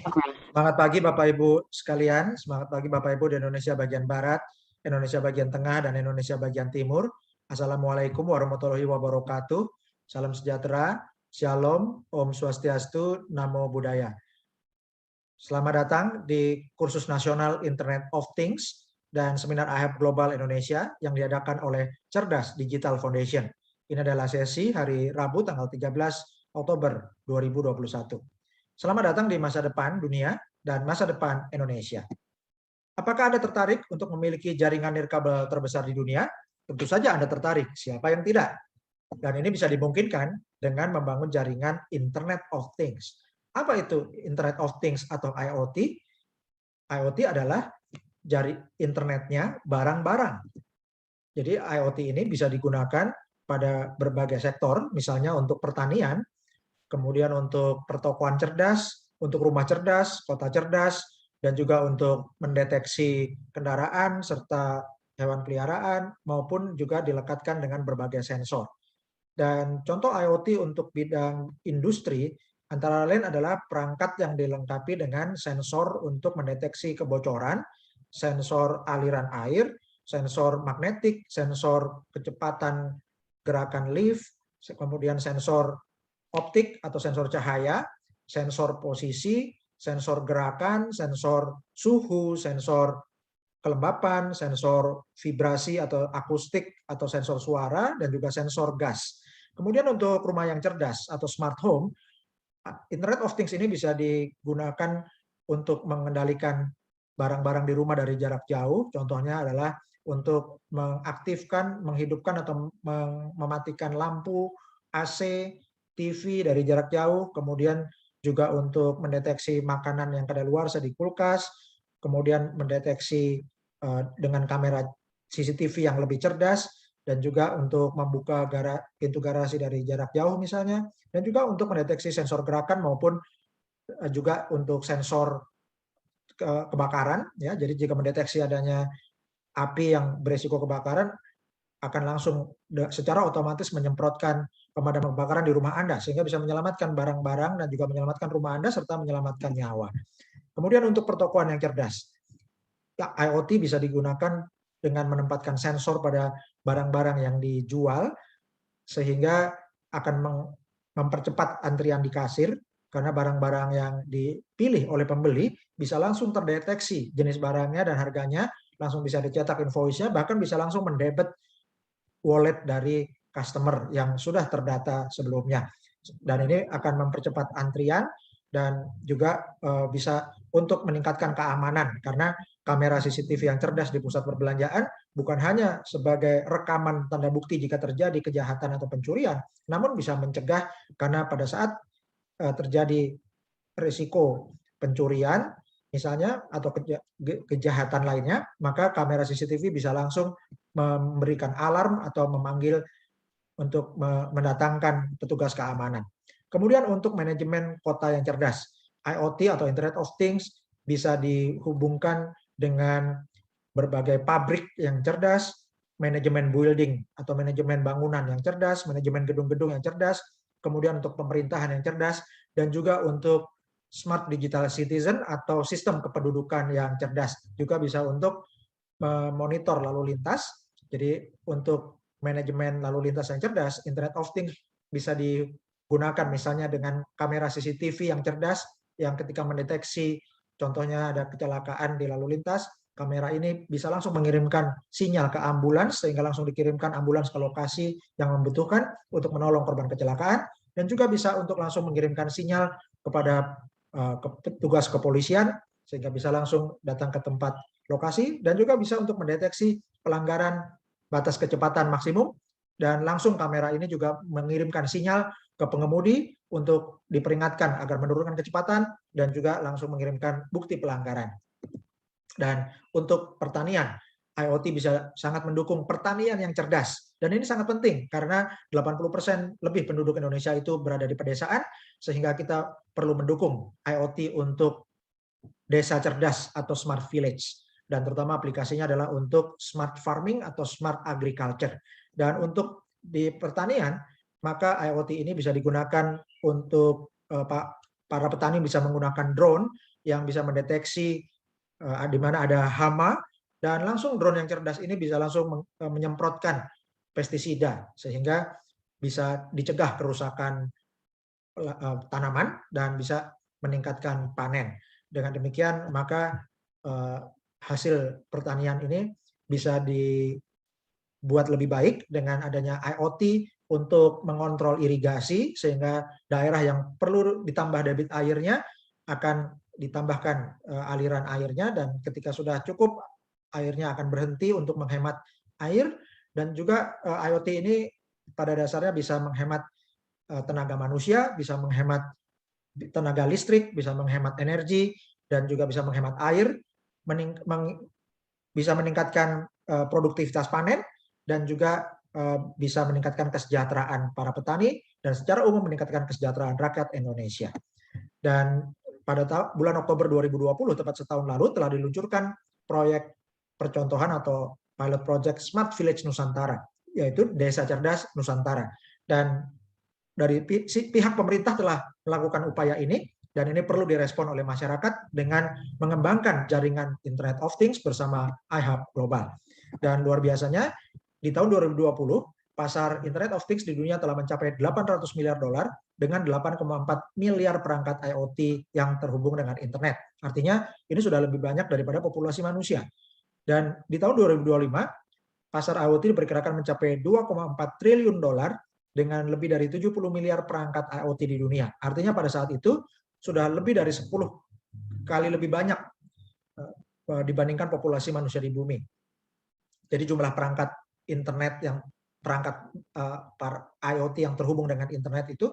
Semangat pagi Bapak Ibu sekalian, semangat pagi Bapak Ibu di Indonesia bagian Barat, Indonesia bagian Tengah, dan Indonesia bagian Timur. Assalamualaikum warahmatullahi wabarakatuh. Salam sejahtera, Shalom, Om Swastiastu, Namo Buddhaya. Selamat datang di kursus nasional Internet of Things dan seminar AHEP Global Indonesia yang diadakan oleh Cerdas Digital Foundation. Ini adalah sesi hari Rabu tanggal 13 Oktober 2021. Selamat datang di masa depan dunia dan masa depan Indonesia. Apakah Anda tertarik untuk memiliki jaringan nirkabel terbesar di dunia? Tentu saja Anda tertarik, siapa yang tidak? Dan ini bisa dimungkinkan dengan membangun jaringan Internet of Things. Apa itu Internet of Things atau IoT? IoT adalah internetnya barang-barang. Jadi IoT ini bisa digunakan pada berbagai sektor, misalnya untuk pertanian, kemudian untuk pertokoan cerdas, untuk rumah cerdas, kota cerdas, dan juga untuk mendeteksi kendaraan serta hewan peliharaan, maupun juga dilekatkan dengan berbagai sensor. Dan contoh IoT untuk bidang industri, antara lain adalah perangkat yang dilengkapi dengan sensor untuk mendeteksi kebocoran, sensor aliran air, sensor magnetik, sensor kecepatan gerakan lift, kemudian sensor optik atau sensor cahaya, sensor posisi, sensor gerakan, sensor suhu, sensor kelembapan, sensor vibrasi atau akustik atau sensor suara, dan juga sensor gas. Kemudian untuk rumah yang cerdas atau smart home, Internet of Things ini bisa digunakan untuk mengendalikan barang-barang di rumah dari jarak jauh. Contohnya adalah untuk mengaktifkan, menghidupkan atau mematikan lampu, AC, TV dari jarak jauh, kemudian juga untuk mendeteksi makanan yang kadaluarsa di kulkas, kemudian mendeteksi dengan kamera CCTV yang lebih cerdas, dan juga untuk membuka pintu garasi dari jarak jauh misalnya, dan juga untuk mendeteksi sensor gerakan maupun juga untuk sensor kebakaran. Ya, jadi jika mendeteksi adanya api yang beresiko kebakaran, akan langsung secara otomatis menyemprotkan pemadam kebakaran di rumah Anda, sehingga bisa menyelamatkan barang-barang dan juga menyelamatkan rumah Anda serta menyelamatkan nyawa. Kemudian untuk pertokoan yang cerdas, IoT bisa digunakan dengan menempatkan sensor pada barang-barang yang dijual, sehingga akan mempercepat antrian di kasir, karena barang-barang yang dipilih oleh pembeli bisa langsung terdeteksi jenis barangnya dan harganya, langsung bisa dicetak invoice-nya, bahkan bisa langsung mendebet wallet dari customer yang sudah terdata sebelumnya. Dan ini akan mempercepat antrian dan juga bisa untuk meningkatkan keamanan, karena kamera CCTV yang cerdas di pusat perbelanjaan bukan hanya sebagai rekaman tanda bukti jika terjadi kejahatan atau pencurian, namun bisa mencegah, karena pada saat terjadi risiko pencurian misalnya atau kejahatan lainnya, maka kamera CCTV bisa langsung memberikan alarm atau memanggil untuk mendatangkan petugas keamanan. Kemudian untuk manajemen kota yang cerdas, IoT atau Internet of Things bisa dihubungkan dengan berbagai pabrik yang cerdas, manajemen building atau manajemen bangunan yang cerdas, manajemen gedung-gedung yang cerdas, kemudian untuk pemerintahan yang cerdas, dan juga untuk smart digital citizen atau sistem kependudukan yang cerdas. Juga bisa untuk memonitor lalu lintas. Jadi untuk manajemen lalu lintas yang cerdas, Internet of Things bisa digunakan misalnya dengan kamera CCTV yang cerdas, yang ketika mendeteksi contohnya ada kecelakaan di lalu lintas, kamera ini bisa langsung mengirimkan sinyal ke ambulans, sehingga langsung dikirimkan ambulans ke lokasi yang membutuhkan untuk menolong korban kecelakaan, dan juga bisa untuk langsung mengirimkan sinyal kepada petugas kepolisian, sehingga bisa langsung datang ke tempat lokasi, dan juga bisa untuk mendeteksi pelanggaran batas kecepatan maksimum, dan langsung kamera ini juga mengirimkan sinyal ke pengemudi untuk diperingatkan agar menurunkan kecepatan, dan juga langsung mengirimkan bukti pelanggaran. Dan untuk pertanian, IoT bisa sangat mendukung pertanian yang cerdas. Dan ini sangat penting karena 80% lebih penduduk Indonesia itu berada di pedesaan, sehingga kita perlu mendukung IoT untuk desa cerdas atau smart village. Dan terutama aplikasinya adalah untuk smart farming atau smart agriculture. Dan untuk di pertanian, maka IoT ini bisa digunakan untuk para petani bisa menggunakan drone yang bisa mendeteksi di mana ada hama, dan langsung drone yang cerdas ini bisa langsung menyemprotkan pestisida sehingga bisa dicegah kerusakan tanaman dan bisa meningkatkan panen. Dengan demikian maka hasil pertanian ini bisa dibuat lebih baik dengan adanya IoT untuk mengontrol irigasi, sehingga daerah yang perlu ditambah debit airnya akan ditambahkan aliran airnya, dan ketika sudah cukup airnya akan berhenti untuk menghemat air. Dan juga IoT ini pada dasarnya bisa menghemat tenaga manusia, bisa menghemat tenaga listrik, bisa menghemat energi, dan juga bisa menghemat air, bisa meningkatkan produktivitas panen, dan juga bisa meningkatkan kesejahteraan para petani, dan secara umum meningkatkan kesejahteraan rakyat Indonesia. Dan pada bulan Oktober 2020, tepat setahun lalu, telah diluncurkan proyek percontohan atau pilot project Smart Village Nusantara, yaitu Desa Cerdas Nusantara. Dan dari pihak pemerintah telah melakukan upaya ini, dan ini perlu direspon oleh masyarakat dengan mengembangkan jaringan Internet of Things bersama iHub Global. Dan luar biasanya, di tahun 2020, pasar Internet of Things di dunia telah mencapai $800 miliar dengan 8,4 miliar perangkat IoT yang terhubung dengan internet. Artinya ini sudah lebih banyak daripada populasi manusia. Dan di tahun 2025, pasar IoT diperkirakan mencapai $2,4 triliun dengan lebih dari 70 miliar perangkat IoT di dunia. Artinya pada saat itu sudah lebih dari 10 kali lebih banyak dibandingkan populasi manusia di bumi. Jadi jumlah perangkat internet yang perangkat IoT yang terhubung dengan internet itu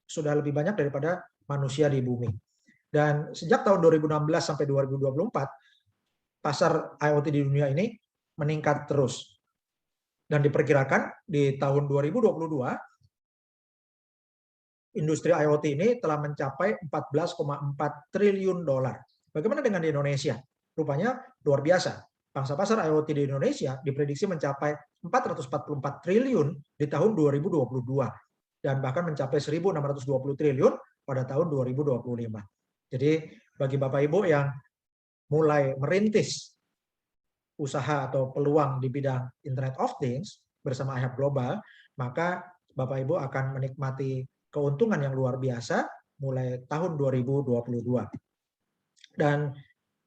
sudah lebih banyak daripada manusia di bumi. Dan sejak tahun 2016 sampai 2024, pasar IoT di dunia ini meningkat terus. Dan diperkirakan di tahun 2022, industri IoT ini telah mencapai $14,4 triliun. Bagaimana dengan di Indonesia? Rupanya luar biasa. Pangsa pasar IoT di Indonesia diprediksi mencapai 444 triliun di tahun 2022 dan bahkan mencapai 1.620 triliun pada tahun 2025. Jadi bagi Bapak Ibu yang mulai merintis usaha atau peluang di bidang Internet of Things bersama iHub Global, maka Bapak Ibu akan menikmati keuntungan yang luar biasa mulai tahun 2022. Dan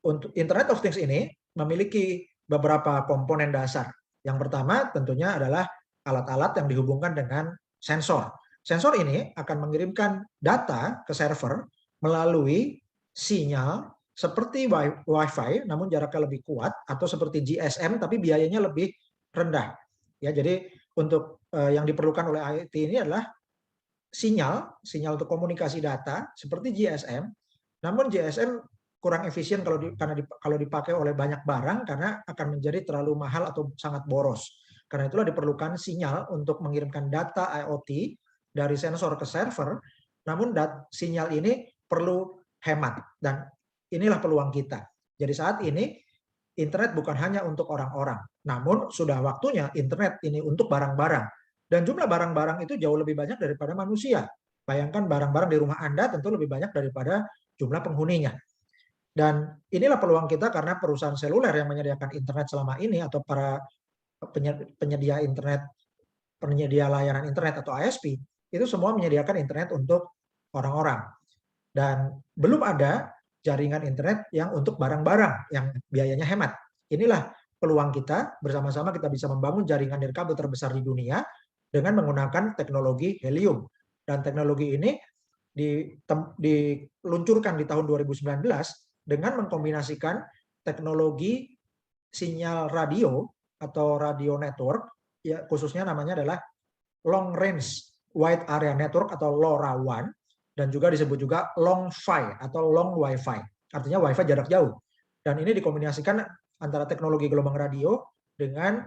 untuk Internet of Things ini memiliki beberapa komponen dasar. Yang pertama tentunya adalah alat-alat yang dihubungkan dengan sensor. Sensor ini akan mengirimkan data ke server melalui sinyal seperti Wi-Fi, namun jaraknya lebih kuat, atau seperti GSM tapi biayanya lebih rendah. Ya, jadi untuk yang diperlukan oleh IoT ini adalah sinyal untuk komunikasi data seperti GSM, namun GSM kurang efisien kalau dipakai oleh banyak barang karena akan menjadi terlalu mahal atau sangat boros. Karena itulah diperlukan sinyal untuk mengirimkan data IoT dari sensor ke server, namun sinyal ini perlu hemat, dan inilah peluang kita. Jadi saat ini internet bukan hanya untuk orang-orang, namun sudah waktunya internet ini untuk barang-barang. Dan jumlah barang-barang itu jauh lebih banyak daripada manusia. Bayangkan barang-barang di rumah Anda tentu lebih banyak daripada jumlah penghuninya. Dan inilah peluang kita karena perusahaan seluler yang menyediakan internet selama ini atau para penyedia internet, penyedia layanan internet atau ISP, itu semua menyediakan internet untuk orang-orang. Dan belum ada jaringan internet yang untuk barang-barang yang biayanya hemat. Inilah peluang kita, bersama-sama kita bisa membangun jaringan nirkabel terbesar di dunia dengan menggunakan teknologi helium. Dan teknologi ini diluncurkan di tahun 2019 dengan mengkombinasikan teknologi sinyal radio atau radio network, ya khususnya namanya adalah Long Range Wide Area Network atau LoRaWAN, dan juga disebut juga Long-Fi atau Long Wi-Fi, artinya Wi-Fi jarak jauh. Dan ini dikombinasikan antara teknologi gelombang radio dengan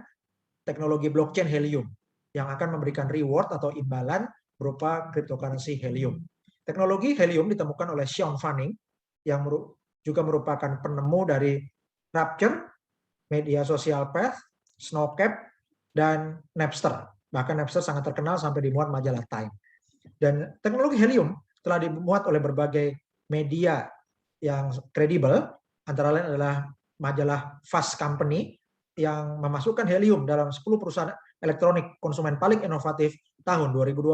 teknologi blockchain helium yang akan memberikan reward atau imbalan berupa cryptocurrency helium. Teknologi helium ditemukan oleh Sean Fanning yang juga merupakan penemu dari Rapture, media sosial Path, Snowcap, dan Napster. Bahkan Napster sangat terkenal sampai dimuat majalah Time. Dan teknologi helium telah dimuat oleh berbagai media yang kredibel, antara lain adalah majalah Fast Company yang memasukkan helium dalam 10 perusahaan elektronik konsumen paling inovatif tahun 2020.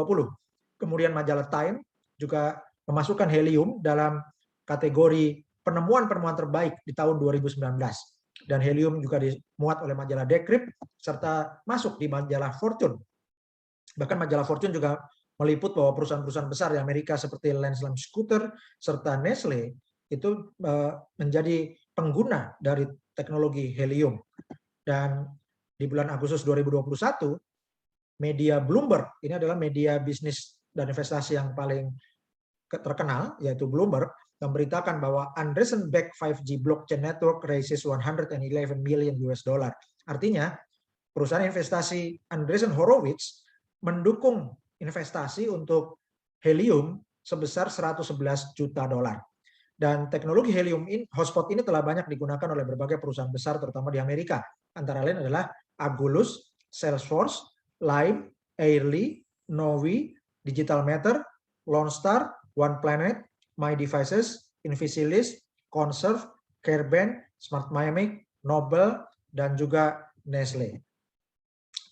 Kemudian majalah Time juga memasukkan helium dalam kategori penemuan-penemuan terbaik di tahun 2019. Dan helium juga dimuat oleh majalah Decrypt serta masuk di majalah Fortune. Bahkan majalah Fortune juga meliput bahwa perusahaan-perusahaan besar di Amerika seperti Lancome Scooter serta Nestle itu menjadi pengguna dari teknologi helium. Dan di bulan Agustus 2021, media Bloomberg, ini adalah media bisnis dan investasi yang paling terkenal, yaitu Bloomberg, memberitakan bahwa Andreessen-backed 5G blockchain network raises 111 million US dollar. Artinya, perusahaan investasi Andreessen Horowitz mendukung investasi untuk helium sebesar 111 juta dolar. Dan teknologi helium hotspot ini telah banyak digunakan oleh berbagai perusahaan besar terutama di Amerika. Antara lain adalah Agulus, Salesforce, Lime, Airly, Novi, Digital Matter, Lone Star, One Planet, My Devices, Invisilis, Conserve, Careband, Smart Mimic, Nobel, dan juga Nestle.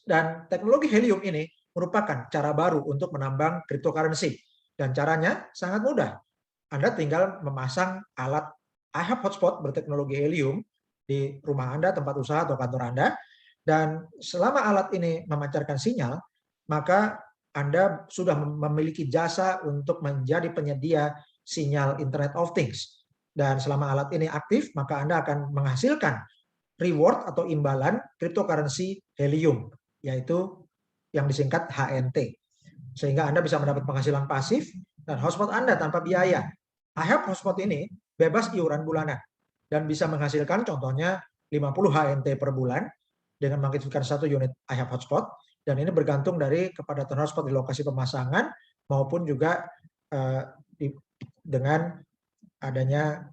Dan teknologi helium ini merupakan cara baru untuk menambang cryptocurrency. Dan caranya sangat mudah. Anda tinggal memasang alat iHub Hotspot berteknologi helium di rumah Anda, tempat usaha, atau kantor Anda. Dan selama alat ini memancarkan sinyal, maka Anda sudah memiliki jasa untuk menjadi penyedia sinyal Internet of Things. Dan selama alat ini aktif, maka Anda akan menghasilkan reward atau imbalan cryptocurrency helium, yaitu yang disingkat HNT. Sehingga Anda bisa mendapat penghasilan pasif dan hotspot Anda tanpa biaya. iHub Hotspot ini bebas iuran bulanan dan bisa menghasilkan contohnya 50 HNT per bulan dengan mengaktifkan 1 unit iHub Hotspot, dan ini bergantung dari kepadatan hotspot di lokasi pemasangan maupun juga dengan adanya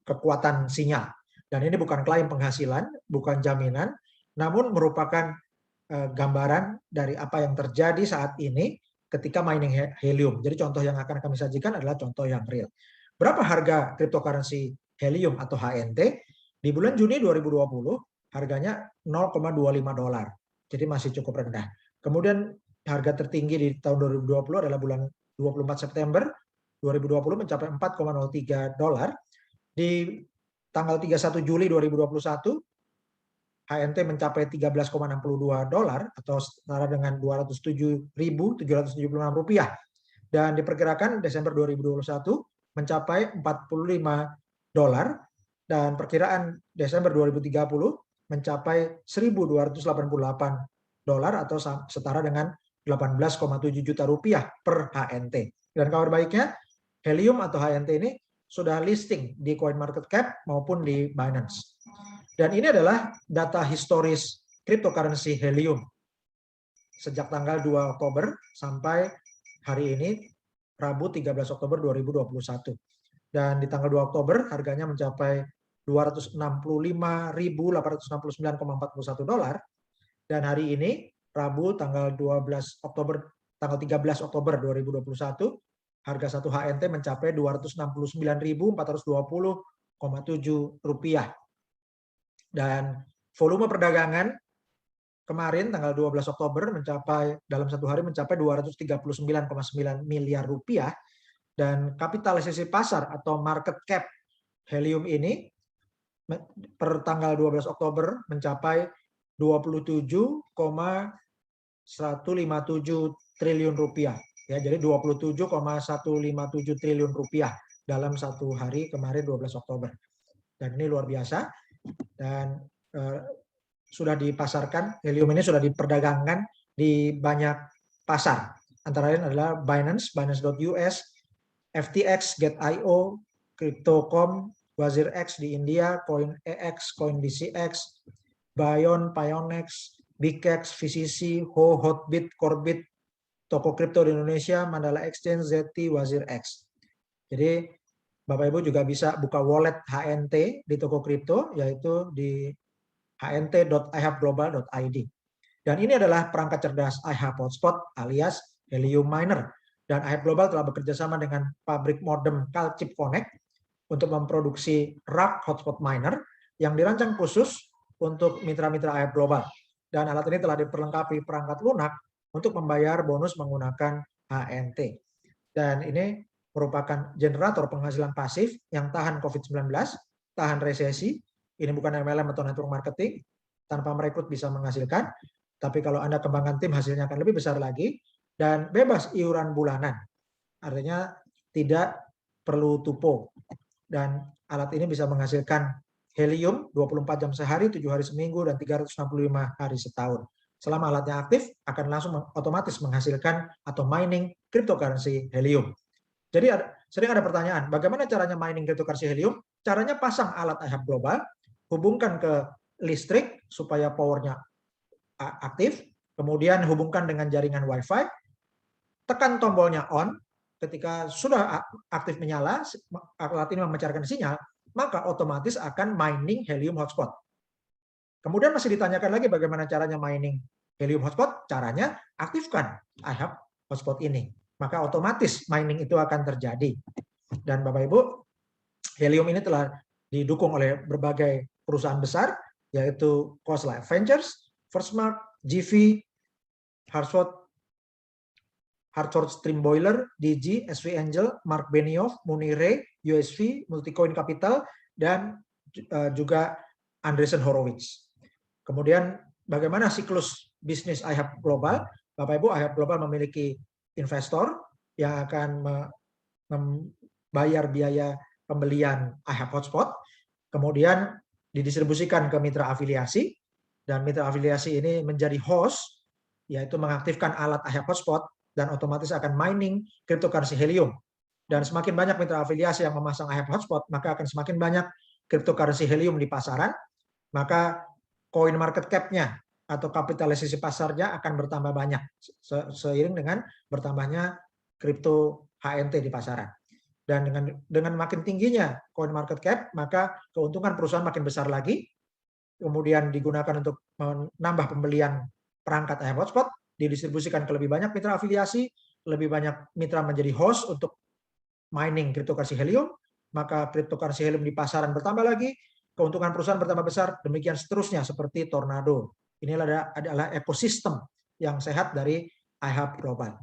kekuatan sinyal. Dan ini bukan klaim penghasilan, bukan jaminan, namun merupakan gambaran dari apa yang terjadi saat ini ketika mining helium. Jadi contoh yang akan kami sajikan adalah contoh yang real. Berapa harga cryptocurrency helium atau HNT? Di bulan Juni 2020 harganya 0,25 dolar. Jadi masih cukup rendah. Kemudian harga tertinggi di tahun 2020 adalah bulan 24 September 2020 mencapai 4,03 dolar. Di tanggal 31 Juli 2021 HNT mencapai 13,62 dolar atau setara dengan 207.776 rupiah. Dan diperkirakan Desember 2021 mencapai 45 dolar dan perkiraan Desember 2030 mencapai 1.288 dolar atau setara dengan 18,7 juta rupiah per HNT. Dan kabar baiknya, helium atau HNT ini sudah listing di CoinMarketCap maupun di Binance. Dan ini adalah data historis cryptocurrency helium sejak tanggal 2 Oktober sampai hari ini, Rabu 13 Oktober 2021. Dan di tanggal 2 Oktober harganya mencapai 265.869,41 dolar. Dan hari ini, Rabu tanggal 13 Oktober 2021, harga 1 HNT mencapai 269.420,7 rupiah. Dan volume perdagangan kemarin tanggal 12 Oktober mencapai dalam satu hari mencapai 239,9 miliar rupiah, dan kapitalisasi pasar atau market cap helium ini per tanggal 12 Oktober mencapai 27,157 triliun rupiah. Ya, jadi 27,157 triliun rupiah dalam satu hari kemarin 12 Oktober. Dan ini luar biasa. Dan sudah dipasarkan, helium ini sudah diperdagangkan di banyak pasar. Antara lain adalah Binance, Binance.us, FTX, Get.io, Crypto.com, WazirX di India, CoinEX, CoinDCX, Bion, Pionex, Bikex, VCC, Ho, Hotbit, Corbit, toko kripto di Indonesia, Mandala Exchange, Zeti, WazirX. Jadi Bapak Ibu juga bisa buka wallet HNT di toko kripto, yaitu di hnt.ihubglobal.id. Dan ini adalah perangkat cerdas iHub Hotspot alias Helium Miner. Dan iHub Global telah bekerja sama dengan pabrik modem Calchip Connect untuk memproduksi rak hotspot miner yang dirancang khusus untuk mitra-mitra IHAB Global. Dan alat ini telah diperlengkapi perangkat lunak untuk membayar bonus menggunakan HNT. Dan ini merupakan generator penghasilan pasif yang tahan COVID-19, tahan resesi. Ini bukan MLM atau network marketing. Tanpa merekrut bisa menghasilkan. Tapi kalau Anda kembangkan tim, hasilnya akan lebih besar lagi. Dan bebas iuran bulanan. Artinya tidak perlu tupo. Dan alat ini bisa menghasilkan helium 24 jam sehari, 7 hari seminggu, dan 365 hari setahun. Selama alatnya aktif, akan langsung otomatis menghasilkan atau mining cryptocurrency helium. Jadi sering ada pertanyaan, bagaimana caranya mining cryptocurrency helium? Caranya pasang alat IHAB Global, hubungkan ke listrik supaya powernya aktif, kemudian hubungkan dengan jaringan Wi-Fi, tekan tombolnya on, ketika sudah aktif menyala, alat ini memancarkan sinyal, maka otomatis akan mining helium hotspot. Kemudian masih ditanyakan lagi bagaimana caranya mining helium hotspot, caranya aktifkan IHAB hotspot ini. Maka otomatis mining itu akan terjadi. Dan Bapak Ibu, helium ini telah didukung oleh berbagai perusahaan besar, yaitu Coslife Ventures, Firstmark, GV, Hartford Stream Boiler, DG, SV Angel, Mark Benioff, Munire, USV, Multicoin Capital, dan juga Andreessen Horowitz. Kemudian bagaimana siklus bisnis IHAB Global? Bapak Ibu, IHAB Global memiliki investor yang akan membayar biaya pembelian IHAB Hotspot, kemudian didistribusikan ke mitra afiliasi, dan mitra afiliasi ini menjadi host, yaitu mengaktifkan alat IHAB Hotspot, dan otomatis akan mining cryptocurrency helium. Dan semakin banyak mitra afiliasi yang memasang IHAB Hotspot, maka akan semakin banyak cryptocurrency helium di pasaran, maka coin market cap-nya atau kapitalisasi pasarnya akan bertambah banyak seiring dengan bertambahnya kripto HNT di pasaran. Dan dengan makin tingginya coin market cap, maka keuntungan perusahaan makin besar lagi, kemudian digunakan untuk menambah pembelian perangkat IHAB Hotspot, didistribusikan ke lebih banyak mitra afiliasi, lebih banyak mitra menjadi host untuk mining cryptocurrency helium, maka cryptocurrency helium di pasaran bertambah lagi, keuntungan perusahaan bertambah besar, demikian seterusnya seperti tornado. Inilah adalah ekosistem yang sehat dari IHAB Global.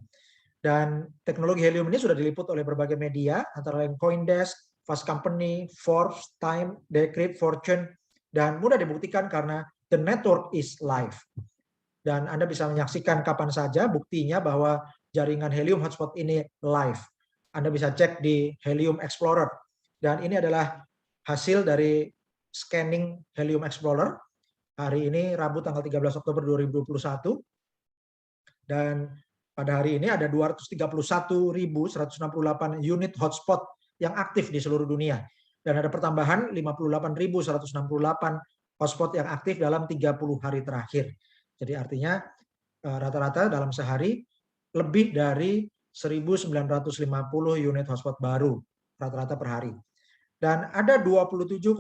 Dan teknologi helium ini sudah diliput oleh berbagai media, antara lain CoinDesk, Fast Company, Forbes, Time, Decrypt, Fortune, dan mudah dibuktikan karena the network is live. Dan Anda bisa menyaksikan kapan saja buktinya bahwa jaringan helium hotspot ini live. Anda bisa cek di Helium Explorer. Dan ini adalah hasil dari scanning Helium Explorer. Hari ini Rabu tanggal 13 Oktober 2021. Dan pada hari ini ada 231.168 unit hotspot yang aktif di seluruh dunia. Dan ada pertambahan 58.168 hotspot yang aktif dalam 30 hari terakhir. Jadi artinya rata-rata dalam sehari lebih dari 1.950 unit hotspot baru rata-rata per hari. Dan ada 27,18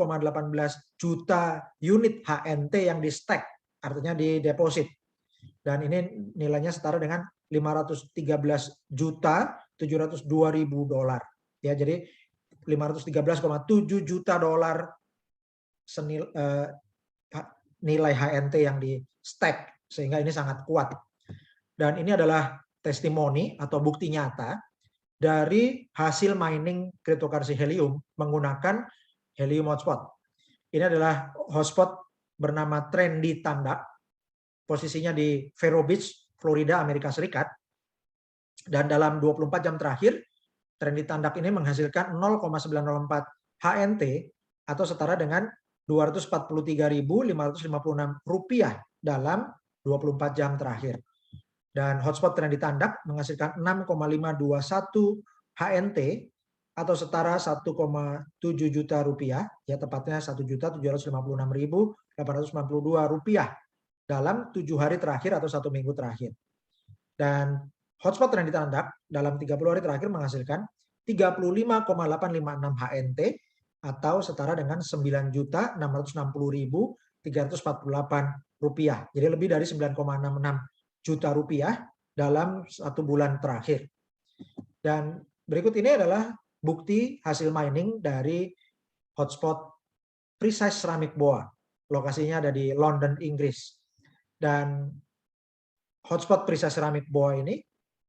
juta unit HNT yang di-stack, artinya di deposit. Dan ini nilainya setara dengan 513.702.000 dolar. Ya, jadi 513,7 juta dolar nilai HNT yang di-stack, sehingga ini sangat kuat. Dan ini adalah testimoni atau bukti nyata dari hasil mining cryptocurrency helium menggunakan helium hotspot. Ini adalah hotspot bernama Trendy Tandak, posisinya di Vero Beach, Florida, Amerika Serikat. Dan dalam 24 jam terakhir, Trendy Tandak ini menghasilkan 0,904 HNT atau setara dengan Rp243.556 dalam 24 jam terakhir. Dan hotspot Trendy Tandak menghasilkan 6,521 HNT atau setara 1,7 juta rupiah, ya tepatnya Rp1.756.892 dalam 7 hari terakhir atau 1 minggu terakhir. Dan hotspot Trendy Tandak dalam 30 hari terakhir menghasilkan 35,856 HNT atau setara dengan Rp9.660.348. Jadi lebih dari 9,66 juta rupiah dalam 1 bulan terakhir. Dan berikut ini adalah bukti hasil mining dari hotspot Precise Ceramic Boa. Lokasinya ada di London, Inggris. Dan hotspot Precise Ceramic Boa ini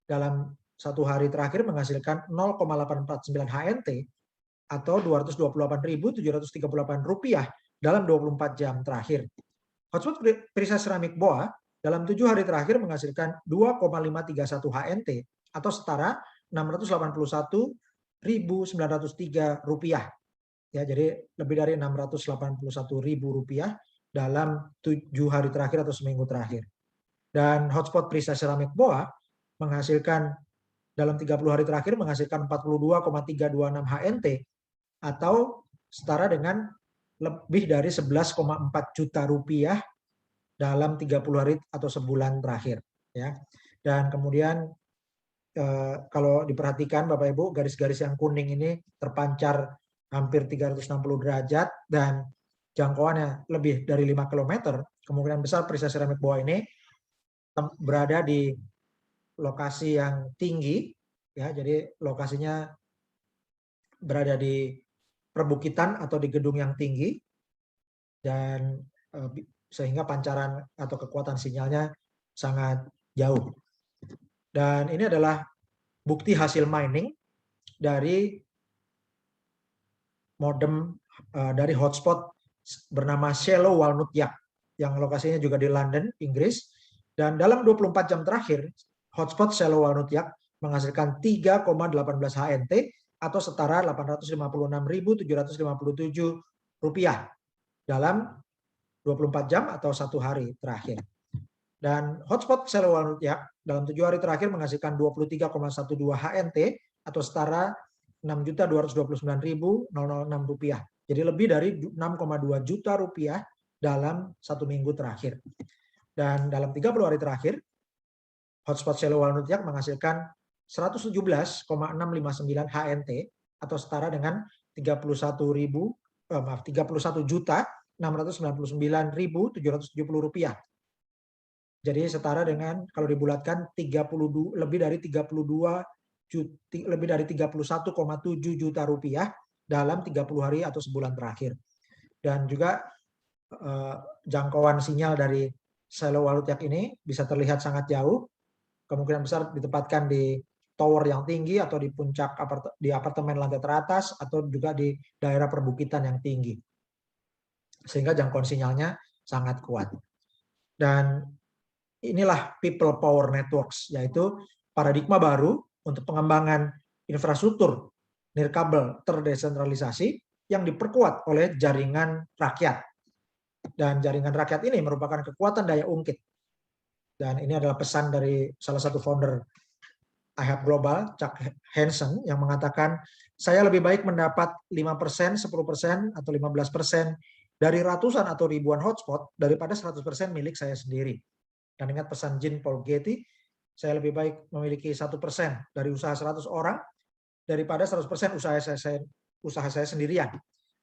dalam satu hari terakhir menghasilkan 0,849 HNT atau Rp228.738 dalam 24 jam terakhir. Hotspot Precise Ceramic Boa dalam 7 hari terakhir menghasilkan 2,531 HNT atau setara Rp681.903. Ya, jadi lebih dari Rp681.000 dalam 7 hari terakhir atau seminggu terakhir. Dan hotspot Precise Ceramic Boa menghasilkan dalam 30 hari terakhir menghasilkan 42,326 HNT atau setara dengan lebih dari 11,4 juta rupiah dalam 30 hari atau sebulan terakhir. Ya. Dan kemudian kalau diperhatikan Bapak Ibu, garis-garis yang kuning ini terpancar hampir 360 derajat dan jangkauannya lebih dari 5 km. Kemungkinan besar Precise Ceramic Boa ini berada di lokasi yang tinggi, ya, jadi lokasinya berada di perbukitan atau di gedung yang tinggi, dan sehingga pancaran atau kekuatan sinyalnya sangat jauh. Dan ini adalah bukti hasil mining dari modem dari hotspot bernama Shallow Walnut Yak yang lokasinya juga di London, Inggris. Dan dalam 24 jam terakhir, hotspot Shallow Walnut Yak menghasilkan 3,18 HNT atau setara Rp856.757 dalam 24 jam atau satu hari terakhir. Dan hotspot Shallow Walnut Yak dalam 7 hari terakhir menghasilkan 23,12 HNT atau setara Rp6.229.006. Jadi lebih dari 6,2 juta rupiah dalam satu minggu terakhir. Dan dalam 30 hari terakhir, hotspot Shallow Walnut Yak menghasilkan 117,659 HNT atau setara dengan Rp31.699.770. Jadi setara dengan kalau dibulatkan lebih dari 31,7 juta rupiah dalam 30 hari atau sebulan terakhir. Dan juga jangkauan sinyal dari Shallow Walnut Yak ini bisa terlihat sangat jauh. Kemungkinan besar ditempatkan di tower yang tinggi atau di puncak di apartemen lantai teratas atau juga di daerah perbukitan yang tinggi. Sehingga jangkauan sinyalnya sangat kuat. Dan inilah People Power Networks, yaitu paradigma baru untuk pengembangan infrastruktur nirkabel terdesentralisasi yang diperkuat oleh jaringan rakyat. Dan jaringan rakyat ini merupakan kekuatan daya ungkit. Dan ini adalah pesan dari salah satu founder iHub Global, Chuck Hansen, yang mengatakan, saya lebih baik mendapat 5%, 10%, atau 15% dari ratusan atau ribuan hotspot daripada 100% milik saya sendiri. Dan ingat pesan Jean Paul Getty, saya lebih baik memiliki 1% dari usaha 100 orang daripada 100% usaha saya sendirian.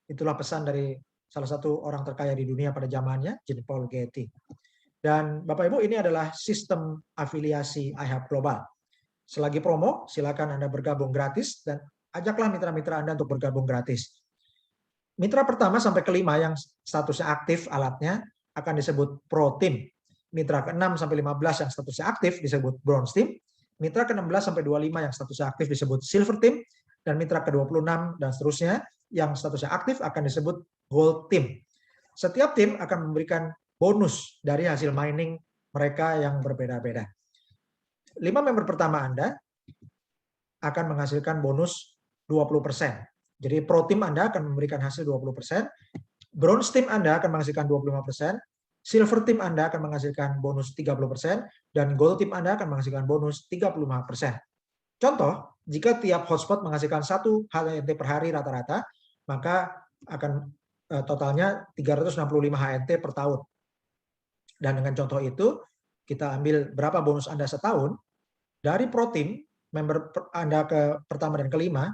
Itulah pesan dari salah satu orang terkaya di dunia pada zamannya, Jean Paul Getty. Dan Bapak Ibu, ini adalah sistem afiliasi iHub Global. Selagi promo, silakan Anda bergabung gratis dan ajaklah mitra-mitra Anda untuk bergabung gratis. Mitra pertama sampai kelima yang statusnya aktif alatnya akan disebut Pro Team. Mitra ke-6 sampai 15 yang statusnya aktif disebut Bronze Team. Mitra ke-16 sampai 25 yang statusnya aktif disebut Silver Team. Dan mitra ke-26 dan seterusnya yang statusnya aktif akan disebut Gold Team. Setiap tim akan memberikan bonus dari hasil mining mereka yang berbeda-beda. 5 member pertama Anda akan menghasilkan bonus 20%. Jadi Pro Team Anda akan memberikan hasil 20%, Bronze Team Anda akan menghasilkan 25%, Silver Team Anda akan menghasilkan bonus 30%, dan Gold Team Anda akan menghasilkan bonus 35%. Contoh, jika tiap hotspot menghasilkan 1 HNT per hari rata-rata, maka akan totalnya 365 HNT per tahun. Dan dengan contoh itu, kita ambil berapa bonus Anda setahun, dari Pro Team, member Anda ke pertama dan kelima,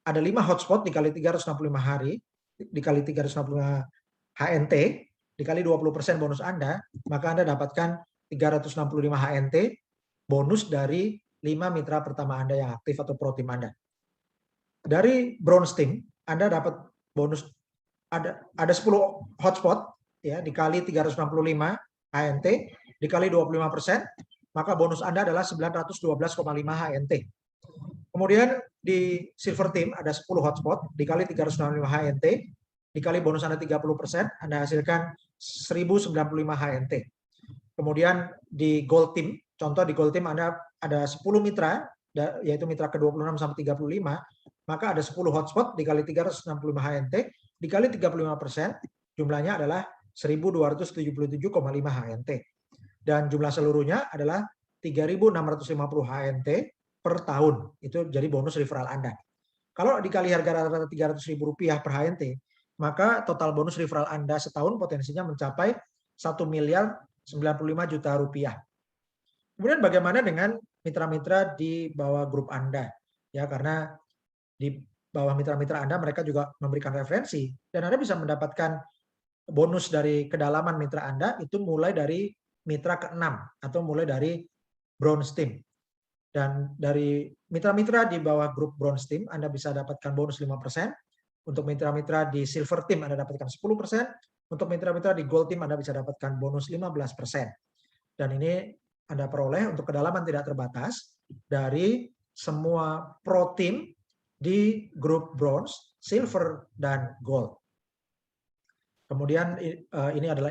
ada 5 hotspot dikali 365 hari, dikali 365 HNT, dikali 20% bonus Anda, maka Anda dapatkan 365 HNT bonus dari 5 mitra pertama Anda yang aktif atau Pro Team Anda. Dari bronze team, Anda dapat bonus ada 10 hotspot ya dikali 365 HNT dikali 25%, maka bonus Anda adalah 912,5 HNT. Kemudian di silver team ada 10 hotspot dikali 365 HNT dikali bonus Anda 30%, Anda hasilkan 1095 HNT. Kemudian di gold team, contoh di gold team Anda ada 10 mitra, yaitu mitra ke-26 sampai 35, maka ada 10 hotspot dikali 365 HNT dikali 35%, jumlahnya adalah 1277,5 HNT. Dan jumlah seluruhnya adalah 3650 HNT per tahun. Itu jadi bonus referral Anda. Kalau dikali harga rata-rata Rp300.000 per HNT, maka total bonus referral Anda setahun potensinya mencapai 1 miliar 95 juta rupiah. Kemudian bagaimana dengan mitra-mitra di bawah grup Anda? Ya, karena di bawah mitra-mitra Anda mereka juga memberikan referensi dan Anda bisa mendapatkan bonus dari kedalaman mitra Anda itu mulai dari mitra ke-6 atau mulai dari bronze team. Dan dari mitra-mitra di bawah grup bronze team Anda bisa dapatkan bonus 5%. Untuk mitra-mitra di silver team Anda dapatkan 10%. Untuk mitra-mitra di gold team Anda bisa dapatkan bonus 15%. Dan ini Anda peroleh untuk kedalaman tidak terbatas dari semua pro team di grup bronze, silver, dan gold. Kemudian ini adalah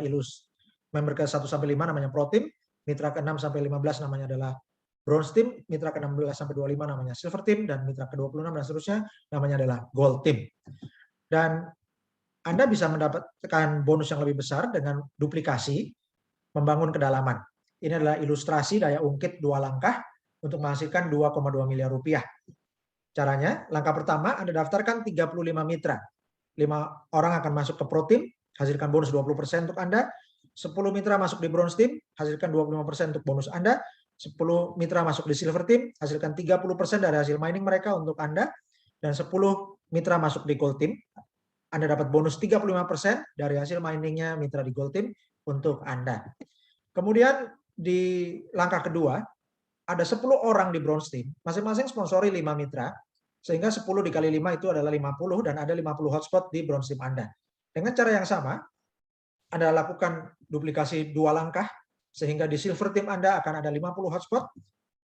member ke-1 sampai 5 namanya pro team, mitra ke-6 sampai 15 namanya adalah bronze team, mitra ke-16 sampai 25 namanya silver team, dan mitra ke-26 dan seterusnya namanya adalah gold team. Dan Anda bisa mendapatkan bonus yang lebih besar dengan duplikasi membangun kedalaman. Ini adalah ilustrasi daya ungkit 2 langkah untuk menghasilkan 2,2 miliar rupiah. Caranya, langkah pertama Anda daftarkan 35 mitra. 5 orang akan masuk ke pro team, hasilkan bonus 20% untuk Anda. 10 mitra masuk di bronze team, hasilkan 25% untuk bonus Anda. 10 mitra masuk di silver team, hasilkan 30% dari hasil mining mereka untuk Anda. Dan 10 mitra masuk di gold team, Anda dapat bonus 35% dari hasil miningnya mitra di gold team untuk Anda. Kemudian di langkah kedua, ada 10 orang di bronze team, masing-masing sponsori 5 mitra, sehingga 10 dikali 5 itu adalah 50, dan ada 50 hotspot di bronze team Anda. Dengan cara yang sama, Anda lakukan duplikasi 2 langkah, sehingga di silver team Anda akan ada 50 hotspot,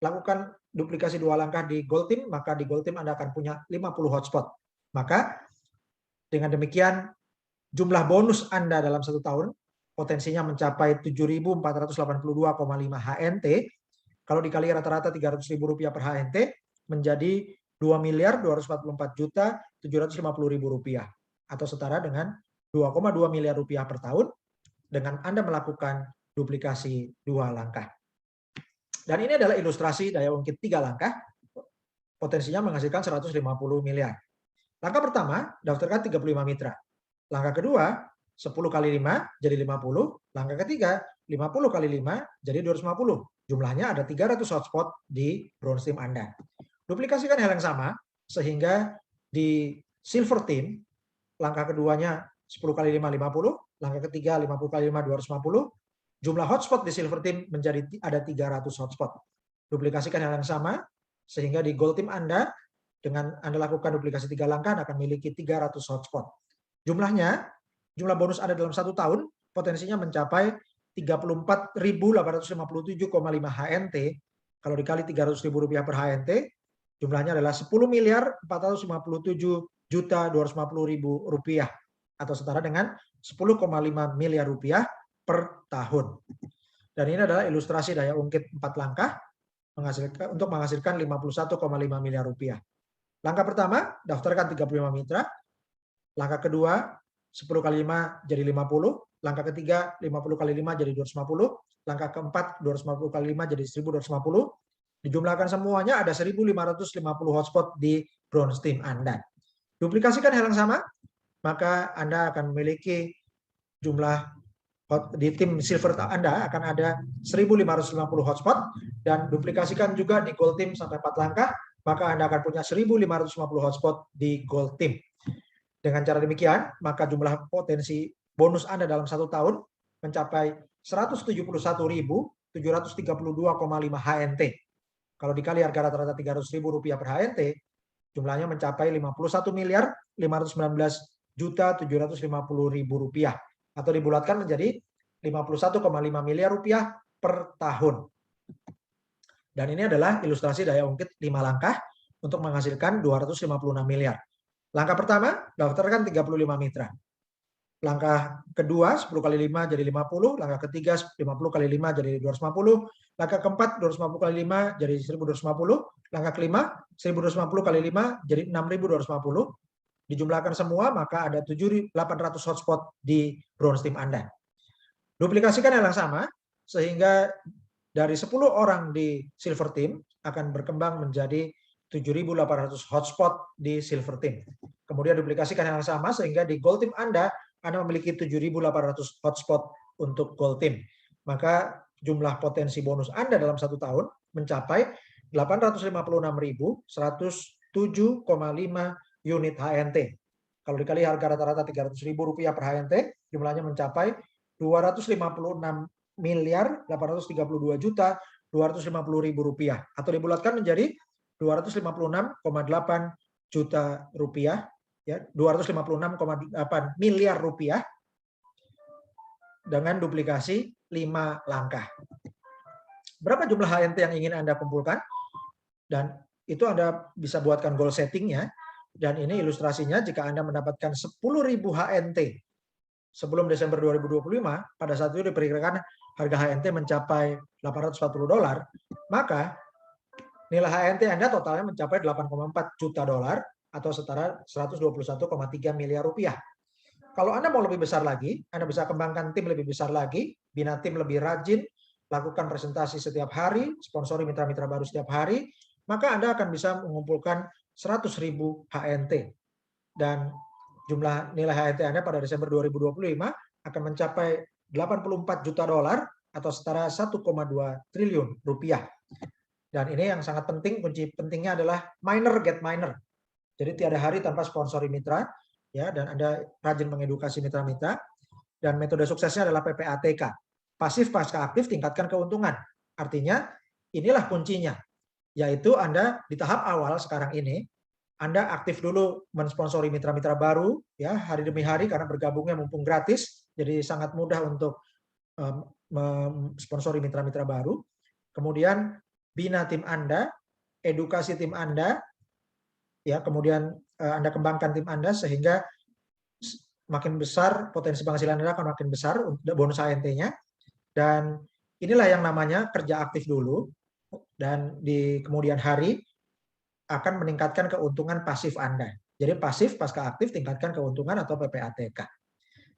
lakukan duplikasi 2 langkah di gold team, maka di gold team Anda akan punya 50 hotspot. Maka dengan demikian, jumlah bonus Anda dalam 1 tahun potensinya mencapai 7.482,5 HNT. Kalau dikali rata-rata Rp300.000 per HNT, menjadi 2.244.750.000 rupiah, atau setara dengan 2,2 miliar rupiah per tahun dengan Anda melakukan duplikasi 2 langkah. Dan ini adalah ilustrasi daya ungkit 3 langkah, potensinya menghasilkan 150 miliar. Langkah pertama, daftarkan 35 mitra. Langkah kedua, 10 kali 5 jadi 50. Langkah ketiga, 50 kali 5 jadi 250. Jumlahnya ada 300 hotspot di bronze team Anda. Duplikasikan hal yang sama, sehingga di silver team, langkah keduanya 10 kali 5, 50. Langkah ketiga, 50 kali 5, 250. Jumlah hotspot di silver team menjadi ada 300 hotspot. Duplikasikan hal yang sama, sehingga di gold team Anda, dengan Anda lakukan duplikasi 3 langkah, Anda akan memiliki 300 hotspot. Jumlah bonus Anda dalam 1 tahun, potensinya mencapai 34.857,5 HNT. Kalau dikali Rp300.000 per HNT, jumlahnya adalah 10.457.250.000 rupiah, atau setara dengan 10,5 miliar rupiah per tahun. Dan ini adalah ilustrasi daya ungkit 4 langkah untuk menghasilkan 51,5 miliar rupiah. Langkah pertama, daftarkan 35 mitra. Langkah kedua, 10 kali 5 jadi 50. Langkah ketiga, 50 kali 5 jadi 250. Langkah keempat, 250 kali 5 jadi 1250. Dijumlahkan semuanya ada 1.550 hotspot di bronze team Anda. Duplikasikan hal yang sama, maka Anda akan memiliki jumlah di tim silver Anda akan ada 1.550 hotspot, dan duplikasikan juga di gold team sampai 4 langkah, maka Anda akan punya 1.550 hotspot di gold team. Dengan cara demikian, maka jumlah potensi bonus Anda dalam 1 tahun mencapai 171.732,5 HNT. Kalau dikali harga rata-rata Rp300.000 per HNT, jumlahnya mencapai 51.519.750.000 rupiah atau dibulatkan menjadi 51,5 miliar rupiah per tahun. Dan ini adalah ilustrasi daya ungkit 5 langkah untuk menghasilkan 256 miliar. Langkah pertama, daftarkan 35 mitra. Langkah kedua, 10 kali 5 jadi 50. Langkah ketiga, 50 kali 5 jadi 250. Langkah keempat, 250 kali 5 jadi 1250. Langkah kelima, 1250 kali 5 jadi 6250. Dijumlahkan semua, maka ada 7.800 hotspot di bronze team Anda. Duplikasikan hal yang sama, sehingga dari 10 orang di silver team akan berkembang menjadi 7.800 hotspot di silver team. Kemudian duplikasikan hal yang sama sehingga di gold team Anda memiliki 7.800 hotspot untuk gold team. Maka jumlah potensi bonus Anda dalam 1 tahun mencapai 856.107,5 unit HNT. Kalau dikali harga rata-rata Rp300.000 per HNT, jumlahnya mencapai 256.832.250.000 rupiah atau dibulatkan menjadi 256,8 juta rupiah, ya 256,8 miliar rupiah dengan duplikasi 5 langkah. Berapa jumlah HNT yang ingin Anda kumpulkan? Dan itu Anda bisa buatkan goal settingnya. Dan ini ilustrasinya jika Anda mendapatkan 10.000 HNT sebelum Desember 2025, pada saat itu diperkirakan harga HNT mencapai $840, maka nilai HNT Anda totalnya mencapai $8,4 juta atau setara 121,3 miliar rupiah. Kalau Anda mau lebih besar lagi, Anda bisa kembangkan tim lebih besar lagi, bina tim lebih rajin, lakukan presentasi setiap hari, sponsori mitra-mitra baru setiap hari, maka Anda akan bisa mengumpulkan 100.000 HNT. Dan jumlah nilai HNT Anda pada Desember 2025 akan mencapai $84 juta atau setara 1,2 triliun rupiah. Dan ini yang sangat penting, kunci pentingnya adalah miner get miner. Jadi tiada hari tanpa sponsori mitra, ya, dan Anda rajin mengedukasi mitra-mitra. Dan metode suksesnya adalah PPATK. Pasif pasca aktif tingkatkan keuntungan. Artinya inilah kuncinya, yaitu Anda di tahap awal sekarang ini, Anda aktif dulu mensponsori mitra-mitra baru, ya, hari demi hari karena bergabungnya mumpung gratis, jadi sangat mudah untuk mensponsori mitra-mitra baru. Kemudian bina tim Anda, edukasi tim Anda, ya, kemudian Anda kembangkan tim Anda sehingga makin besar potensi penghasilan Anda akan makin besar bonus HNT-nya. Dan inilah yang namanya kerja aktif dulu, dan di kemudian hari akan meningkatkan keuntungan pasif Anda. Jadi pasif pasca aktif tingkatkan keuntungan atau PPATK.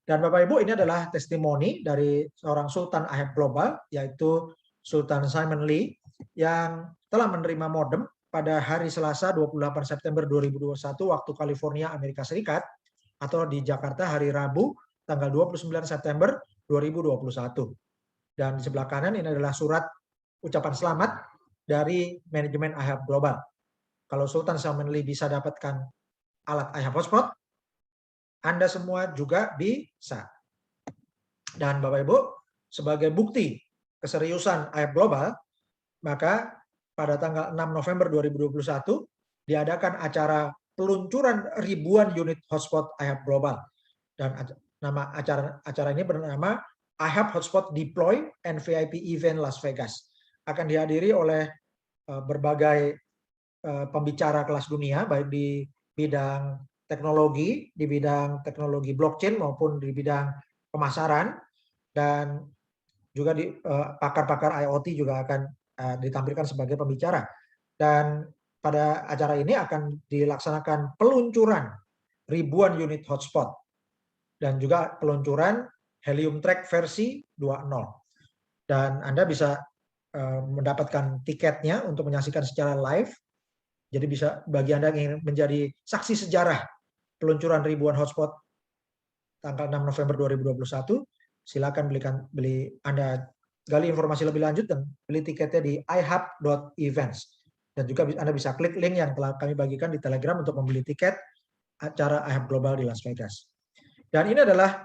Dan Bapak Ibu, ini adalah testimoni dari seorang Sultan IHAB Global, yaitu Sultan Simon Lee, yang telah menerima modem pada hari Selasa 28 September 2021 waktu California, Amerika Serikat, atau di Jakarta hari Rabu tanggal 29 September 2021. Dan di sebelah kanan ini adalah surat ucapan selamat dari manajemen IHAB Global. Kalau Sultan Simon Lee bisa dapatkan alat IHAB Hotspot, Anda semua juga bisa. Dan Bapak Ibu, sebagai bukti keseriusan IHAB Global, maka pada tanggal 6 November 2021 diadakan acara peluncuran ribuan unit hotspot IHAB Global. Dan nama acara ini bernama IHAB Hotspot Deploy and VIP Event Las Vegas. Akan dihadiri oleh berbagai pembicara kelas dunia, baik di bidang teknologi, blockchain maupun di bidang pemasaran, dan juga di pakar-pakar IoT juga akan ditampilkan sebagai pembicara. Dan pada acara ini akan dilaksanakan peluncuran ribuan unit hotspot dan juga peluncuran Helium Track versi 2.0. Dan Anda bisa mendapatkan tiketnya untuk menyaksikan secara live. Jadi bisa bagi Anda yang ingin menjadi saksi sejarah peluncuran ribuan hotspot tanggal 6 November 2021, silakan Anda gali informasi lebih lanjut dan beli tiketnya di ihab.events. Dan juga Anda bisa klik link yang telah kami bagikan di Telegram untuk membeli tiket acara IHAB Global di Las Vegas. Dan ini adalah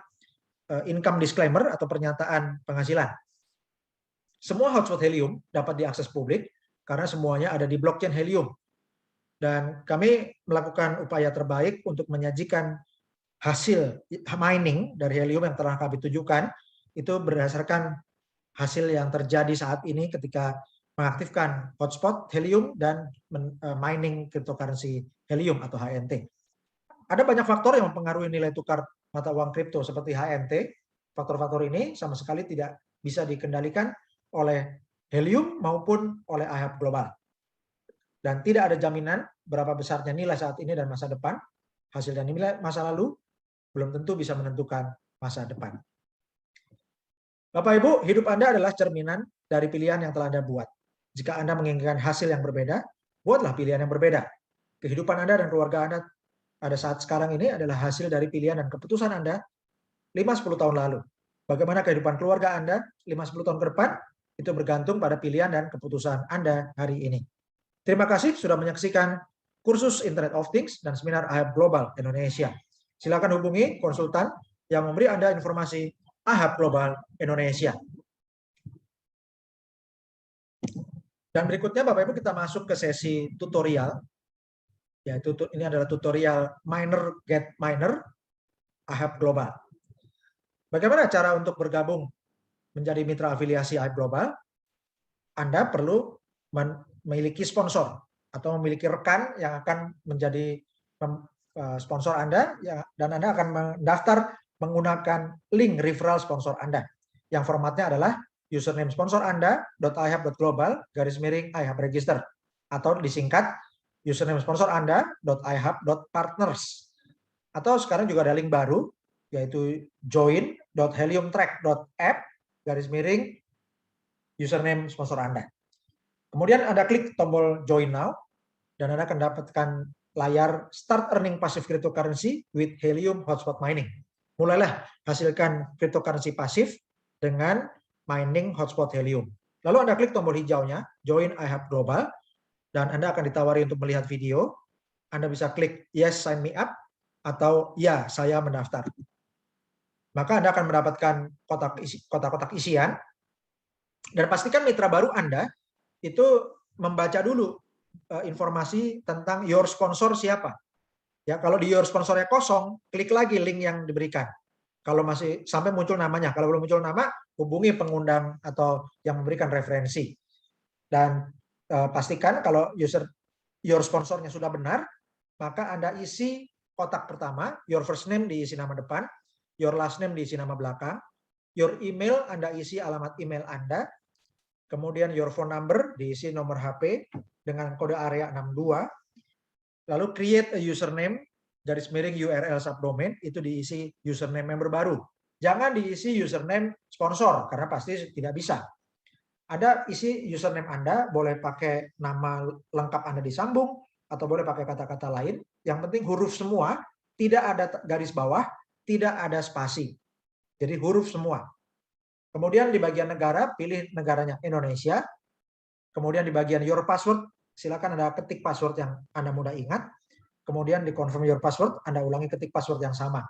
income disclaimer atau pernyataan penghasilan. Semua hotspot Helium dapat diakses publik karena semuanya ada di blockchain Helium. Dan kami melakukan upaya terbaik untuk menyajikan hasil mining dari helium yang telah kami tunjukkan itu berdasarkan hasil yang terjadi saat ini ketika mengaktifkan hotspot helium dan mining cryptocurrency helium atau HNT. Ada banyak faktor yang mempengaruhi nilai tukar mata uang kripto seperti HNT. Faktor-faktor ini sama sekali tidak bisa dikendalikan oleh helium maupun oleh IHAB global. Dan tidak ada jaminan berapa besarnya nilai saat ini dan masa depan. Hasil dan nilai masa lalu belum tentu bisa menentukan masa depan. Bapak Ibu, hidup Anda adalah cerminan dari pilihan yang telah Anda buat. Jika Anda menginginkan hasil yang berbeda, buatlah pilihan yang berbeda. Kehidupan Anda dan keluarga Anda pada saat sekarang ini adalah hasil dari pilihan dan keputusan Anda 5-10 tahun lalu. Bagaimana kehidupan keluarga Anda 5-10 tahun ke depan, itu bergantung pada pilihan dan keputusan Anda hari ini. Terima kasih sudah menyaksikan kursus Internet of Things dan seminar IHAB Global Indonesia. Silakan hubungi konsultan yang memberi Anda informasi IHAB Global Indonesia. Dan berikutnya Bapak Ibu kita masuk ke sesi tutorial. Yaitu ini adalah tutorial miner get miner IHAB Global. Bagaimana cara untuk bergabung menjadi mitra afiliasi IHAB Global? Anda perlu memiliki sponsor atau memiliki rekan yang akan menjadi sponsor Anda dan Anda akan mendaftar menggunakan link referral sponsor Anda yang formatnya adalah username sponsor Anda .ihab.global_ihab register atau disingkat username sponsor Anda .ihab.partners, atau sekarang juga ada link baru yaitu join.heliumtrack.app / username sponsor Anda. Kemudian Anda klik tombol join now dan Anda akan dapatkan layar start earning passive cryptocurrency with helium hotspot mining. Mulailah hasilkan cryptocurrency pasif dengan mining hotspot helium. Lalu Anda klik tombol hijaunya join IHAB Global dan Anda akan ditawari untuk melihat video. Anda bisa klik yes sign me up atau ya saya mendaftar. Maka Anda akan mendapatkan kotak-kotak isian dan pastikan mitra baru Anda itu membaca dulu informasi tentang your sponsor siapa. Ya, kalau di your sponsornya kosong, klik lagi link yang diberikan. Kalau masih sampai muncul namanya, kalau belum muncul nama, hubungi pengundang atau yang memberikan referensi. Dan pastikan kalau your sponsornya sudah benar, maka Anda isi kotak pertama, your first name diisi nama depan, your last name diisi nama belakang, your email Anda isi alamat email Anda, kemudian your phone number diisi nomor HP dengan kode area 62, lalu create a username _URL subdomain itu diisi username member baru. Jangan diisi username sponsor karena pasti tidak bisa. Ada isi username Anda, boleh pakai nama lengkap Anda disambung atau boleh pakai kata-kata lain. Yang penting huruf semua, tidak ada garis bawah, tidak ada spasi. Jadi huruf semua. Kemudian di bagian negara, pilih negaranya Indonesia. Kemudian di bagian your password, silakan Anda ketik password yang Anda mudah ingat. Kemudian di confirm your password, Anda ulangi ketik password yang sama.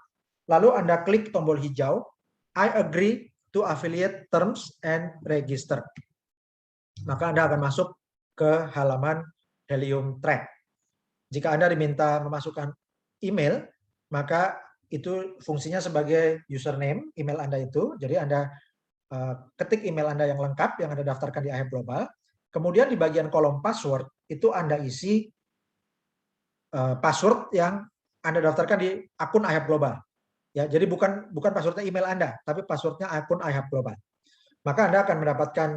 Lalu Anda klik tombol hijau, I agree to affiliate terms and register. Maka Anda akan masuk ke halaman Helium Track. Jika Anda diminta memasukkan email, maka itu fungsinya sebagai username email Anda itu. Jadi Anda ketik email Anda yang lengkap yang Anda daftarkan di IHAB Global. Kemudian di bagian kolom password itu Anda isi password yang Anda daftarkan di akun IHAB Global. Ya, jadi bukan passwordnya email Anda, tapi passwordnya akun IHAB Global. Maka Anda akan mendapatkan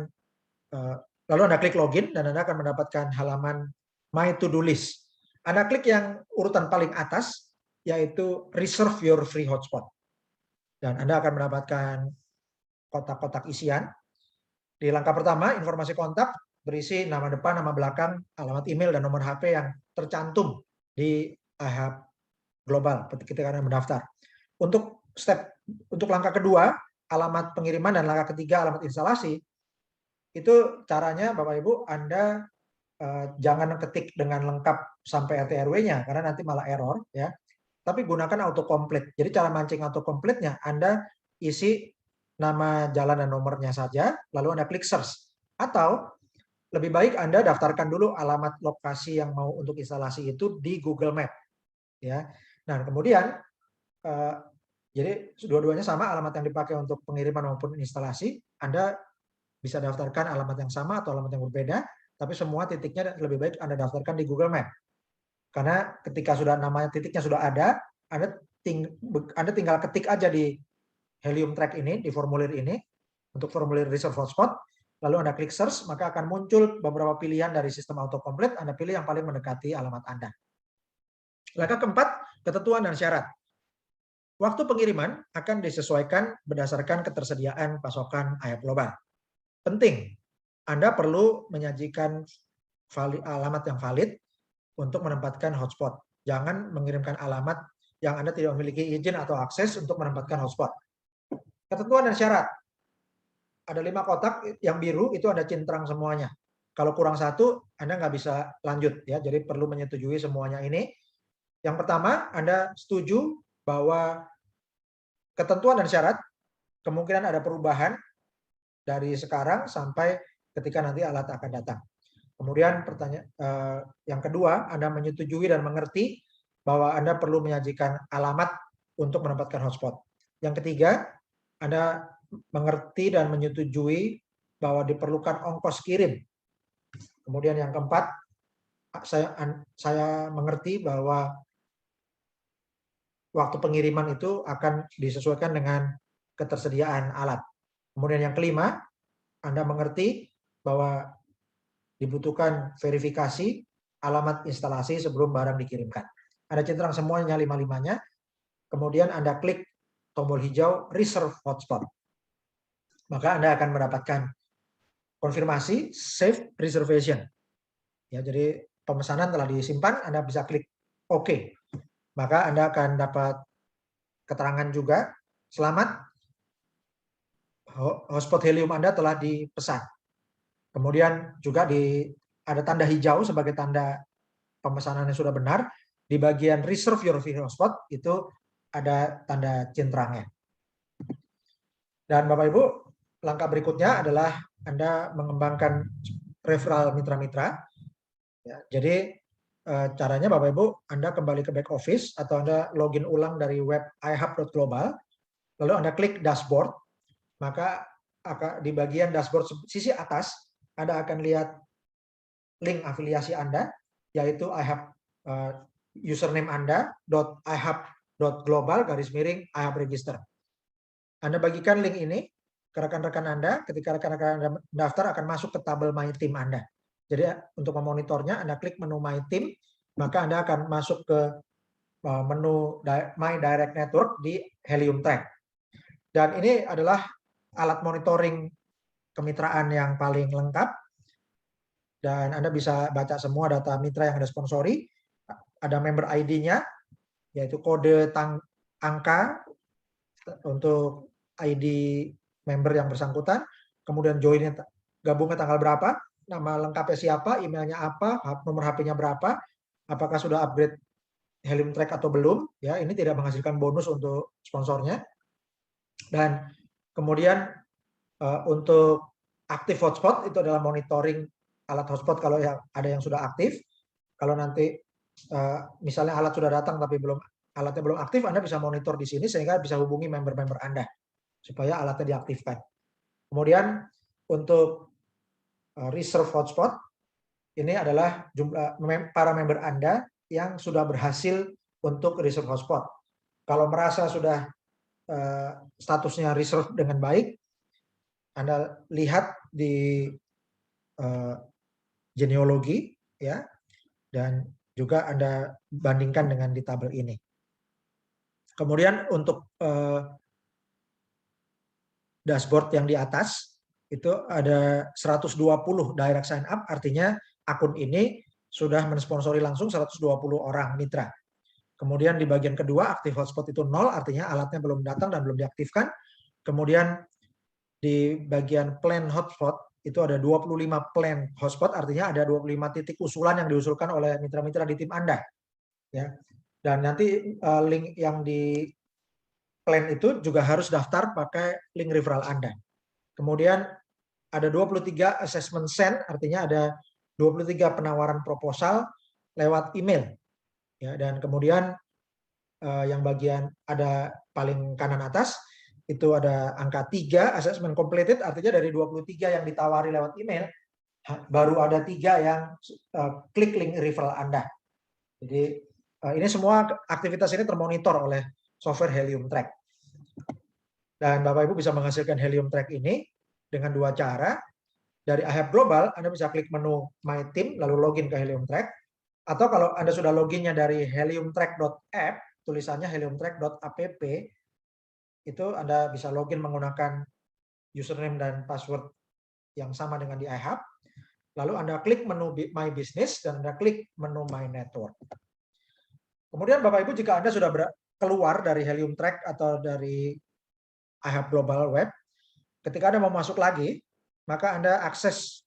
lalu Anda klik login dan Anda akan mendapatkan halaman My To Do List. Anda klik yang urutan paling atas yaitu Reserve Your Free Hotspot. Dan Anda akan mendapatkan kotak-kotak isian. Di langkah pertama, informasi kontak berisi nama depan, nama belakang, alamat email, dan nomor HP yang tercantum di IHAB Global ketika Anda mendaftar. Untuk langkah kedua, alamat pengiriman, dan langkah ketiga, alamat instalasi, itu caranya Bapak Ibu, Anda jangan ketik dengan lengkap sampai RT RW-nya, karena nanti malah error. Ya. Tapi gunakan autocomplete. Jadi cara mancing autocomplete-nya, Anda isi nama jalan dan nomornya saja, lalu Anda klik search. Atau lebih baik Anda daftarkan dulu alamat lokasi yang mau untuk instalasi itu di Google Map, ya. Nah, kemudian jadi dua-duanya sama alamat yang dipakai untuk pengiriman maupun instalasi, Anda bisa daftarkan alamat yang sama atau alamat yang berbeda, tapi semua titiknya lebih baik Anda daftarkan di Google Map. Karena ketika sudah namanya titiknya sudah ada, Anda tinggal ketik aja di Helium Track ini, di formulir ini, untuk formulir reserve hotspot, lalu Anda klik search, maka akan muncul beberapa pilihan dari sistem autocomplete, Anda pilih yang paling mendekati alamat Anda. Langkah keempat, ketentuan dan syarat. Waktu pengiriman akan disesuaikan berdasarkan ketersediaan pasokan IHAP global. Penting, Anda perlu menyajikan alamat yang valid untuk menempatkan hotspot. Jangan mengirimkan alamat yang Anda tidak memiliki izin atau akses untuk menempatkan hotspot. Ketentuan dan syarat. Ada 5 kotak yang biru, itu Anda cintrang semuanya. Kalau kurang satu, Anda nggak bisa lanjut, ya. Jadi perlu menyetujui semuanya ini. Yang pertama, Anda setuju bahwa ketentuan dan syarat kemungkinan ada perubahan dari sekarang sampai ketika nanti alat akan datang. Kemudian yang kedua, Anda menyetujui dan mengerti bahwa Anda perlu menyajikan alamat untuk menempatkan hotspot. Yang ketiga, Anda mengerti dan menyetujui bahwa diperlukan ongkos kirim. Kemudian yang keempat, saya mengerti bahwa waktu pengiriman itu akan disesuaikan dengan ketersediaan alat. Kemudian yang kelima, Anda mengerti bahwa dibutuhkan verifikasi alamat instalasi sebelum barang dikirimkan. Anda centang semuanya 5-5-nya, kemudian Anda klik tombol hijau Reserve Hotspot. Maka Anda akan mendapatkan konfirmasi Save Reservation. Ya, jadi pemesanan telah disimpan, Anda bisa klik OK. Maka Anda akan dapat keterangan juga, selamat, hotspot Helium Anda telah dipesan. Kemudian juga ada tanda hijau sebagai tanda pemesanannya sudah benar. Di bagian Reserve Your Hotspot itu ada tanda cintrangnya. Dan Bapak Ibu, langkah berikutnya adalah Anda mengembangkan referral mitra-mitra. Ya, jadi caranya Bapak Ibu, Anda kembali ke back office atau Anda login ulang dari web ihub.global, lalu Anda klik dashboard, maka di bagian dashboard sisi atas Anda akan lihat link afiliasi Anda, yaitu ihub username Anda .ihub.global/ihub register. Anda bagikan link ini ke rekan-rekan Anda, ketika rekan-rekan Anda mendaftar akan masuk ke tabel My Team Anda. Jadi untuk memonitornya, Anda klik menu My Team, maka Anda akan masuk ke menu My Direct Network di Helium Track. Dan ini adalah alat monitoring kemitraan yang paling lengkap. Dan Anda bisa baca semua data mitra yang Anda sponsori. Ada member ID-nya, yaitu kode angka untuk ID member yang bersangkutan. Kemudian joinnya gabungnya tanggal berapa, nama lengkapnya siapa, emailnya apa, nomor HP-nya berapa, apakah sudah upgrade Helium Track atau belum, ya. Ini tidak menghasilkan bonus untuk sponsornya. Dan kemudian untuk aktif hotspot itu adalah monitoring alat hotspot kalau ada yang sudah aktif. Kalau nanti misalnya alat sudah datang tapi alatnya belum aktif, Anda bisa monitor di sini sehingga bisa hubungi member-member Anda supaya alatnya diaktifkan. Kemudian untuk reserve hotspot, ini adalah jumlah para member Anda yang sudah berhasil untuk reserve hotspot. Kalau merasa sudah statusnya reserve dengan baik, Anda lihat di genealogi, ya, dan juga Anda bandingkan dengan di tabel ini. Kemudian untuk dashboard yang di atas itu ada 120 direct sign up, artinya akun ini sudah mensponsori langsung 120 orang mitra. Kemudian di bagian kedua aktif hotspot itu 0, artinya alatnya belum datang dan belum diaktifkan. Kemudian di bagian plan hotspot itu ada 25 plan hotspot, artinya ada 25 titik usulan yang diusulkan oleh mitra-mitra di tim Anda. Ya. Dan nanti link yang di plan itu juga harus daftar pakai link referral Anda. Kemudian ada 23 assessment sent, artinya ada 23 penawaran proposal lewat email. Ya, dan kemudian yang bagian ada paling kanan atas itu ada angka 3 assessment completed, artinya dari 23 yang ditawari lewat email baru ada 3 yang klik link referral Anda. Jadi ini semua aktivitas ini termonitor oleh software Helium Track. Dan Bapak Ibu bisa menghasilkan Helium Track ini dengan 2 cara. Dari iHab Global, Anda bisa klik menu My Team, lalu login ke Helium Track. Atau kalau Anda sudah loginnya dari heliumtrack.app, tulisannya heliumtrack.app, itu Anda bisa login menggunakan username dan password yang sama dengan di iHab. Lalu Anda klik menu My Business dan Anda klik menu My Network. Kemudian Bapak Ibu, jika Anda sudah keluar dari Helium Track atau dari iHab Global Web, ketika Anda mau masuk lagi, maka Anda akses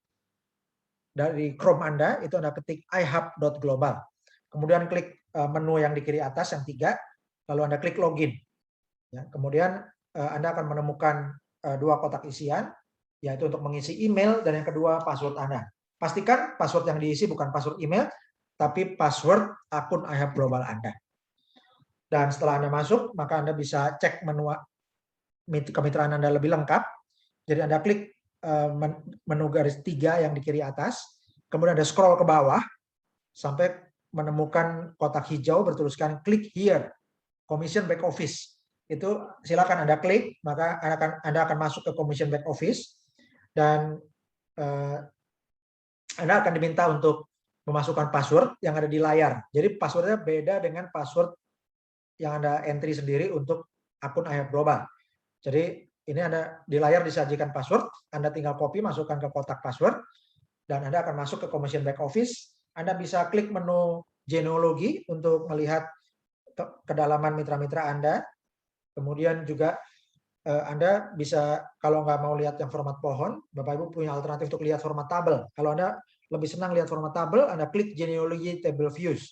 dari Chrome Anda, itu Anda ketik ihab.global. Kemudian klik menu yang di kiri atas yang 3, lalu Anda klik login. Ya, kemudian Anda akan menemukan 2 kotak isian, yaitu untuk mengisi email dan yang kedua password Anda. Pastikan password yang diisi bukan password email, tapi password akun iHab Global Anda. Dan setelah Anda masuk, maka Anda bisa cek menu kemitraan Anda lebih lengkap. Jadi Anda klik menu garis 3 yang di kiri atas, kemudian Anda scroll ke bawah sampai menemukan kotak hijau bertuliskan klik here, Commission Back Office. Itu silakan Anda klik, maka Anda akan masuk ke Commission Back Office dan Anda akan diminta untuk memasukkan password yang ada di layar. Jadi passwordnya beda dengan password yang Anda entry sendiri untuk akun iHab Global. Jadi ini Anda di layar disajikan password, Anda tinggal copy, masukkan ke kotak password, dan Anda akan masuk ke Commission Back Office. Anda bisa klik menu genealogi untuk melihat kedalaman mitra-mitra Anda. Kemudian juga Anda bisa, kalau nggak mau lihat yang format pohon, Bapak Ibu punya alternatif untuk lihat format tabel. Kalau Anda lebih senang lihat format tabel, Anda klik genealogy table views.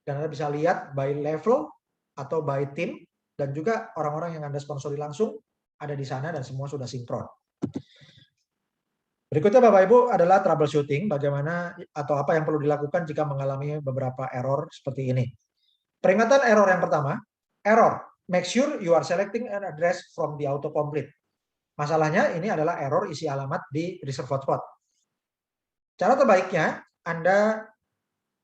Dan Anda bisa lihat by level atau by team, dan juga orang-orang yang Anda sponsori langsung ada di sana dan semua sudah sinkron. Berikutnya Bapak Ibu adalah troubleshooting, bagaimana atau apa yang perlu dilakukan jika mengalami beberapa error seperti ini. Peringatan error yang pertama, error, make sure you are selecting an address from the autocomplete. Masalahnya ini adalah error isi alamat di reserve hotspot. Cara terbaiknya, Anda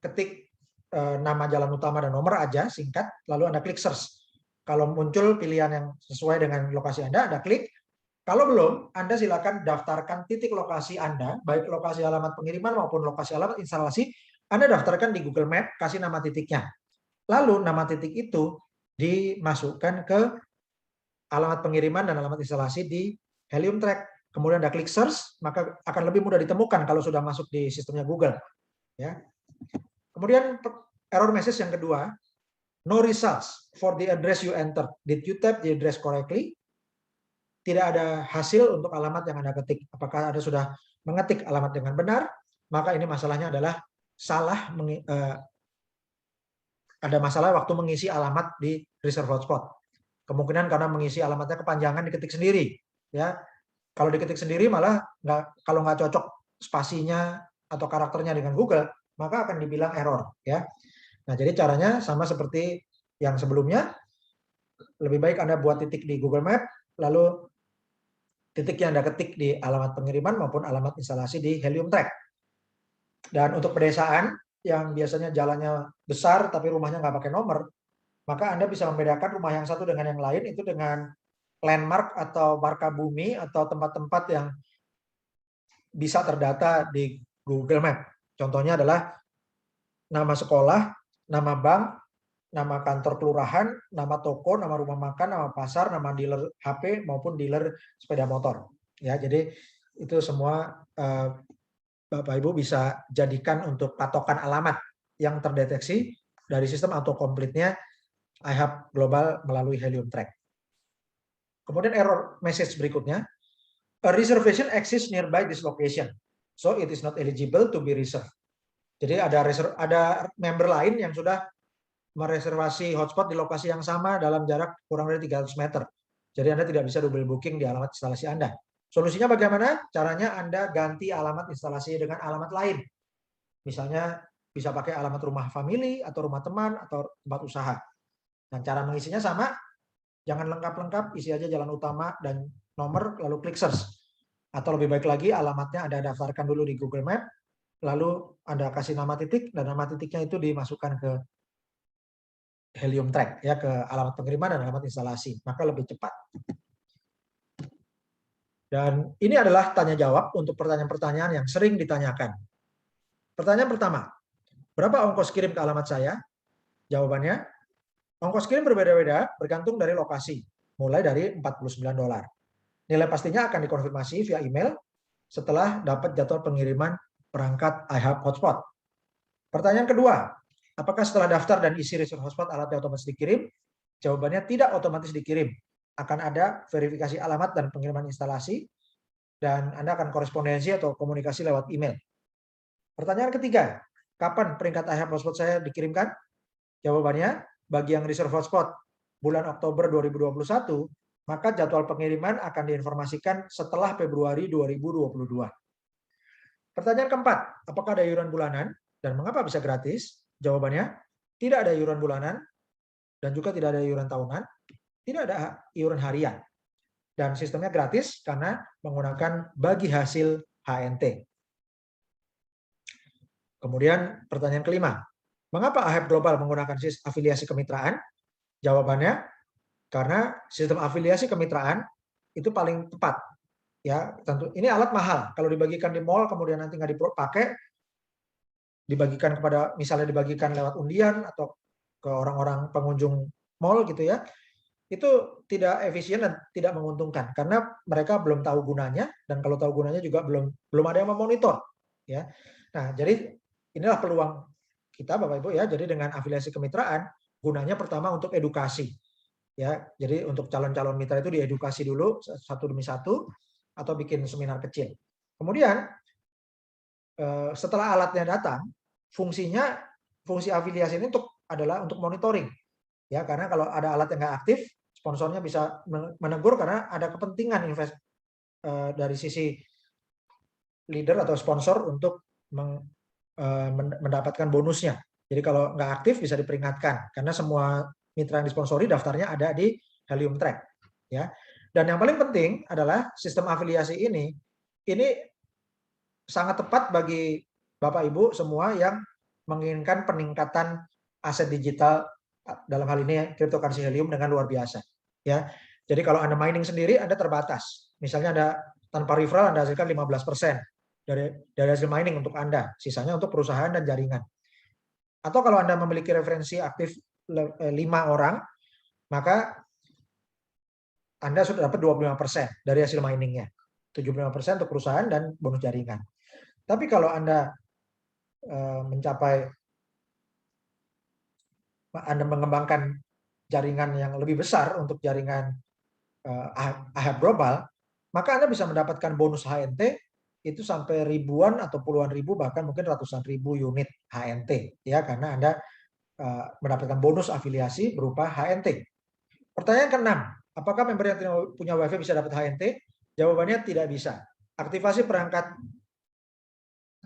ketik nama jalan utama dan nomor aja, singkat, lalu Anda klik search. Kalau muncul pilihan yang sesuai dengan lokasi Anda klik. Kalau belum, Anda silakan daftarkan titik lokasi Anda, baik lokasi alamat pengiriman maupun lokasi alamat instalasi, Anda daftarkan di Google Map, kasih nama titiknya. Lalu nama titik itu dimasukkan ke alamat pengiriman dan alamat instalasi di Helium Track. Kemudian Anda klik search, maka akan lebih mudah ditemukan kalau sudah masuk di sistemnya Google. Ya. Kemudian error message yang kedua, no results for the address you entered. Did you type the address correctly? Tidak ada hasil untuk alamat yang Anda ketik. Apakah Anda sudah mengetik alamat dengan benar? Maka ini masalahnya adalah salah, ada masalah waktu mengisi alamat di reserve hotspot. Kemungkinan karena mengisi alamatnya kepanjangan diketik sendiri. Ya, kalau diketik sendiri malah kalau nggak cocok spasinya atau karakternya dengan Google, maka akan dibilang error. Ya. Nah, jadi caranya sama seperti yang sebelumnya. Lebih baik Anda buat titik di Google Map, lalu titik yang Anda ketik di alamat pengiriman maupun alamat instalasi di Helium Track. Dan untuk pedesaan yang biasanya jalannya besar tapi rumahnya nggak pakai nomor, maka Anda bisa membedakan rumah yang satu dengan yang lain itu dengan landmark atau marka bumi atau tempat-tempat yang bisa terdata di Google Map. Contohnya adalah nama sekolah, nama bank, nama kantor kelurahan, nama toko, nama rumah makan, nama pasar, nama dealer HP maupun dealer sepeda motor. Ya, jadi itu semua Bapak Ibu bisa jadikan untuk patokan alamat yang terdeteksi dari sistem autocomplete-nya iHab Global melalui Helium Track. Kemudian error message berikutnya, a reservation exists nearby this location, so it is not eligible to be reserved. Jadi ada member lain yang sudah mereservasi hotspot di lokasi yang sama dalam jarak kurang dari 300 meter. Jadi Anda tidak bisa double booking di alamat instalasi Anda. Solusinya bagaimana? Caranya Anda ganti alamat instalasi dengan alamat lain. Misalnya bisa pakai alamat rumah family atau rumah teman atau tempat usaha. Dan cara mengisinya sama, jangan lengkap-lengkap, isi aja jalan utama dan nomor, lalu klik search. Atau lebih baik lagi, alamatnya Anda daftarkan dulu di Google Map, lalu Anda kasih nama titik, dan nama titiknya itu dimasukkan ke Helium Track, ya, ke alamat pengiriman dan alamat instalasi. Maka lebih cepat. Dan ini adalah tanya jawab untuk pertanyaan-pertanyaan yang sering ditanyakan. Pertanyaan pertama, berapa ongkos kirim ke alamat saya? Jawabannya, ongkos kirim berbeda-beda bergantung dari lokasi, mulai dari $49. Nilai pastinya akan dikonfirmasi via email setelah dapat jadwal pengiriman perangkat iHub Hotspot. Pertanyaan kedua, apakah setelah daftar dan isi reserve hotspot alatnya otomatis dikirim? Jawabannya tidak otomatis dikirim. Akan ada verifikasi alamat dan pengiriman instalasi, dan Anda akan korespondensi atau komunikasi lewat email. Pertanyaan ketiga, kapan peringkat iHub Hotspot saya dikirimkan? Jawabannya, bagi yang reserve hotspot bulan Oktober 2021, maka jadwal pengiriman akan diinformasikan setelah Februari 2022. Pertanyaan keempat, apakah ada iuran bulanan dan mengapa bisa gratis? Jawabannya, tidak ada iuran bulanan dan juga tidak ada iuran tahunan, tidak ada iuran harian. Dan sistemnya gratis karena menggunakan bagi hasil HNT. Kemudian pertanyaan kelima, mengapa iHub Global menggunakan sistem afiliasi kemitraan? Jawabannya, karena sistem afiliasi kemitraan itu paling tepat. Ya, tentu ini alat mahal. Kalau dibagikan di mall kemudian nanti nggak dipakai, dibagikan kepada, misalnya dibagikan lewat undian atau ke orang-orang pengunjung mall gitu ya, itu tidak efisien dan tidak menguntungkan karena mereka belum tahu gunanya, dan kalau tahu gunanya juga belum ada yang memonitor, ya. Nah, jadi inilah peluang kita Bapak Ibu ya. Jadi dengan afiliasi kemitraan, gunanya pertama untuk edukasi, ya. Jadi untuk calon-calon mitra itu diedukasi dulu satu demi satu atau bikin seminar kecil. Kemudian setelah alatnya datang, fungsi afiliasi ini adalah untuk monitoring, ya. Karena kalau ada alat yang nggak aktif, sponsornya bisa menegur karena ada kepentingan dari sisi leader atau sponsor untuk mendapatkan bonusnya. Jadi kalau nggak aktif bisa diperingatkan karena semua mitra yang disponsori daftarnya ada di Helium Track, ya. Dan yang paling penting adalah sistem afiliasi ini sangat tepat bagi Bapak Ibu semua yang menginginkan peningkatan aset digital, dalam hal ini cryptocurrency Helium, dengan luar biasa, ya. Jadi kalau Anda mining sendiri Anda terbatas. Misalnya Anda tanpa referral Anda hasilkan 15% dari hasil mining untuk Anda, sisanya untuk perusahaan dan jaringan. Atau kalau Anda memiliki referensi aktif 5 orang, maka Anda sudah dapat 25% dari hasil miningnya. 75% untuk perusahaan dan bonus jaringan. Tapi kalau Anda Anda mengembangkan jaringan yang lebih besar untuk jaringan iHub Global, maka Anda bisa mendapatkan bonus HNT itu sampai ribuan atau puluhan ribu, bahkan mungkin ratusan ribu unit HNT, ya, karena Anda mendapatkan bonus afiliasi berupa HNT. Pertanyaan ke-6, apakah member yang tidak punya WiFi bisa dapat HNT? Jawabannya tidak bisa. Aktivasi perangkat,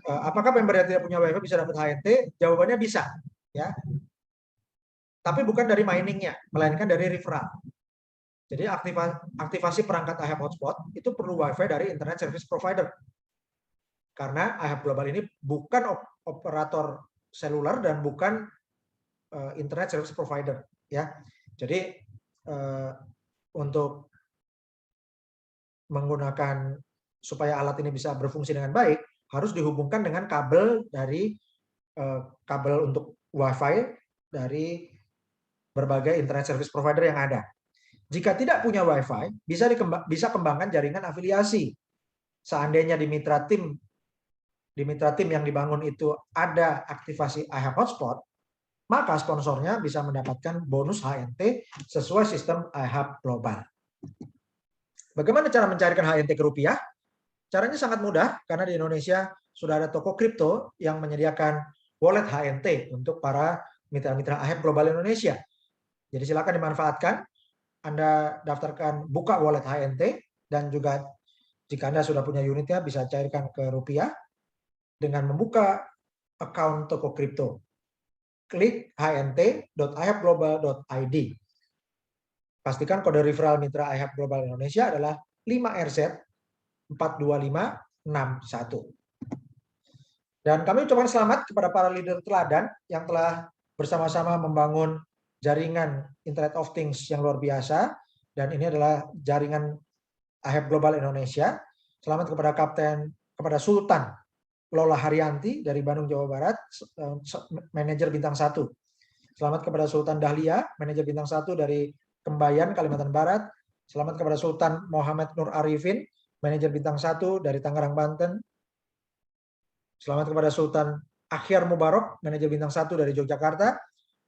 apakah member yang tidak punya WiFi bisa dapat HNT? Jawabannya bisa, ya. Tapi bukan dari miningnya, melainkan dari referral. Jadi aktivasi perangkat iHub Hotspot itu perlu WiFi dari Internet Service Provider. Karena iHub Global ini bukan operator seluler dan bukan Internet Service Provider, ya. Jadi untuk menggunakan supaya alat ini bisa berfungsi dengan baik, harus dihubungkan dengan kabel dari kabel untuk WiFi dari berbagai Internet Service Provider yang ada. Jika tidak punya WiFi, bisa kembangkan jaringan afiliasi. Seandainya di mitra tim yang dibangun itu ada aktivasi iHub Hotspot, maka sponsornya bisa mendapatkan bonus HNT sesuai sistem iHub Global. Bagaimana cara mencarikan HNT ke rupiah? Caranya sangat mudah, karena di Indonesia sudah ada toko kripto yang menyediakan wallet HNT untuk para mitra-mitra iHub Global Indonesia. Jadi silakan dimanfaatkan. Anda daftarkan, buka wallet HNT, dan juga Jika Anda sudah punya unitnya, bisa cairkan ke rupiah dengan membuka account toko kripto. Klik hnt.ihapglobal.id. Pastikan kode referral mitra iHab Global Indonesia adalah 5RZ 42561. Dan kami ucapkan selamat kepada para leader teladan yang telah bersama-sama membangun jaringan Internet of Things yang luar biasa. Dan ini adalah jaringan iHab Global Indonesia. Selamat kepada Sultan Lola Haryanti dari Bandung, Jawa Barat, manajer bintang 1. Selamat kepada Sultan Dahlia, manajer bintang 1 dari Kembayan, Kalimantan Barat. Selamat kepada Sultan Muhammad Nur Arifin, manajer bintang 1 dari Tangerang, Banten. Selamat kepada Sultan Akhyar Mubarok, manajer bintang 1 dari Yogyakarta.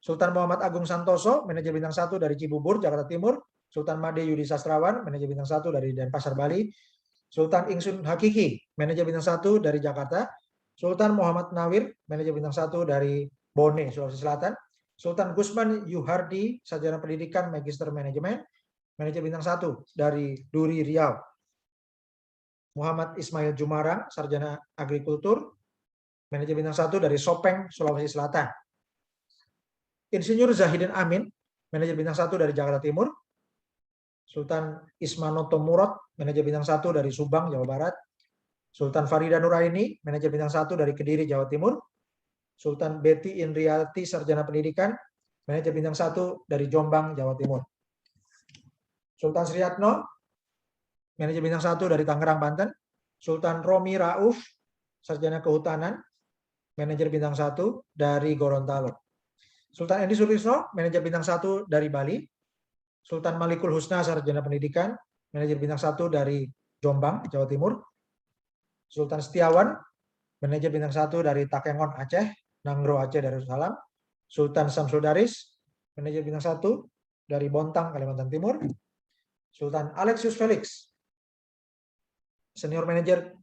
Sultan Muhammad Agung Santoso, manajer bintang 1 dari Cibubur, Jakarta Timur. Sultan Made Yudi Sastrawan, manajer bintang 1 dari Denpasar, Bali. Sultan Ingsun Hakiki, manajer bintang 1 dari Jakarta. Sultan Muhammad Nawir, manajer bintang 1 dari Bone, Sulawesi Selatan. Sultan Gusman Yuhardi, sarjana pendidikan Magister Manajemen, manajer bintang 1 dari Duri, Riau. Muhammad Ismail Jumarang, sarjana agrikultur, manajer bintang 1 dari Sopeng, Sulawesi Selatan. Insinyur Zahidin Amin, manajer bintang 1 dari Jakarta Timur. Sultan Ismanoto Murad, manajer bintang 1 dari Subang, Jawa Barat. Sultan Farida Nuraini, manajer bintang 1 dari Kediri, Jawa Timur. Sultan Betty Indriati, sarjana pendidikan, manajer bintang 1 dari Jombang, Jawa Timur. Sultan Sriyatno, manajer bintang 1 dari Tangerang, Banten. Sultan Romi Rauf, sarjana kehutanan, manajer bintang 1 dari Gorontalo. Sultan Endi Surisno, manajer bintang 1 dari Bali. Sultan Malikul Husna, sarjana pendidikan, manajer bintang 1 dari Jombang, Jawa Timur. Sultan Setiawan, manajer bintang 1 dari Takengon, Aceh, Nanggro, Aceh, Darussalam. Sultan Samsul Daris, manajer bintang 1 dari Bontang, Kalimantan Timur. Sultan Alexius Felix, senior manajer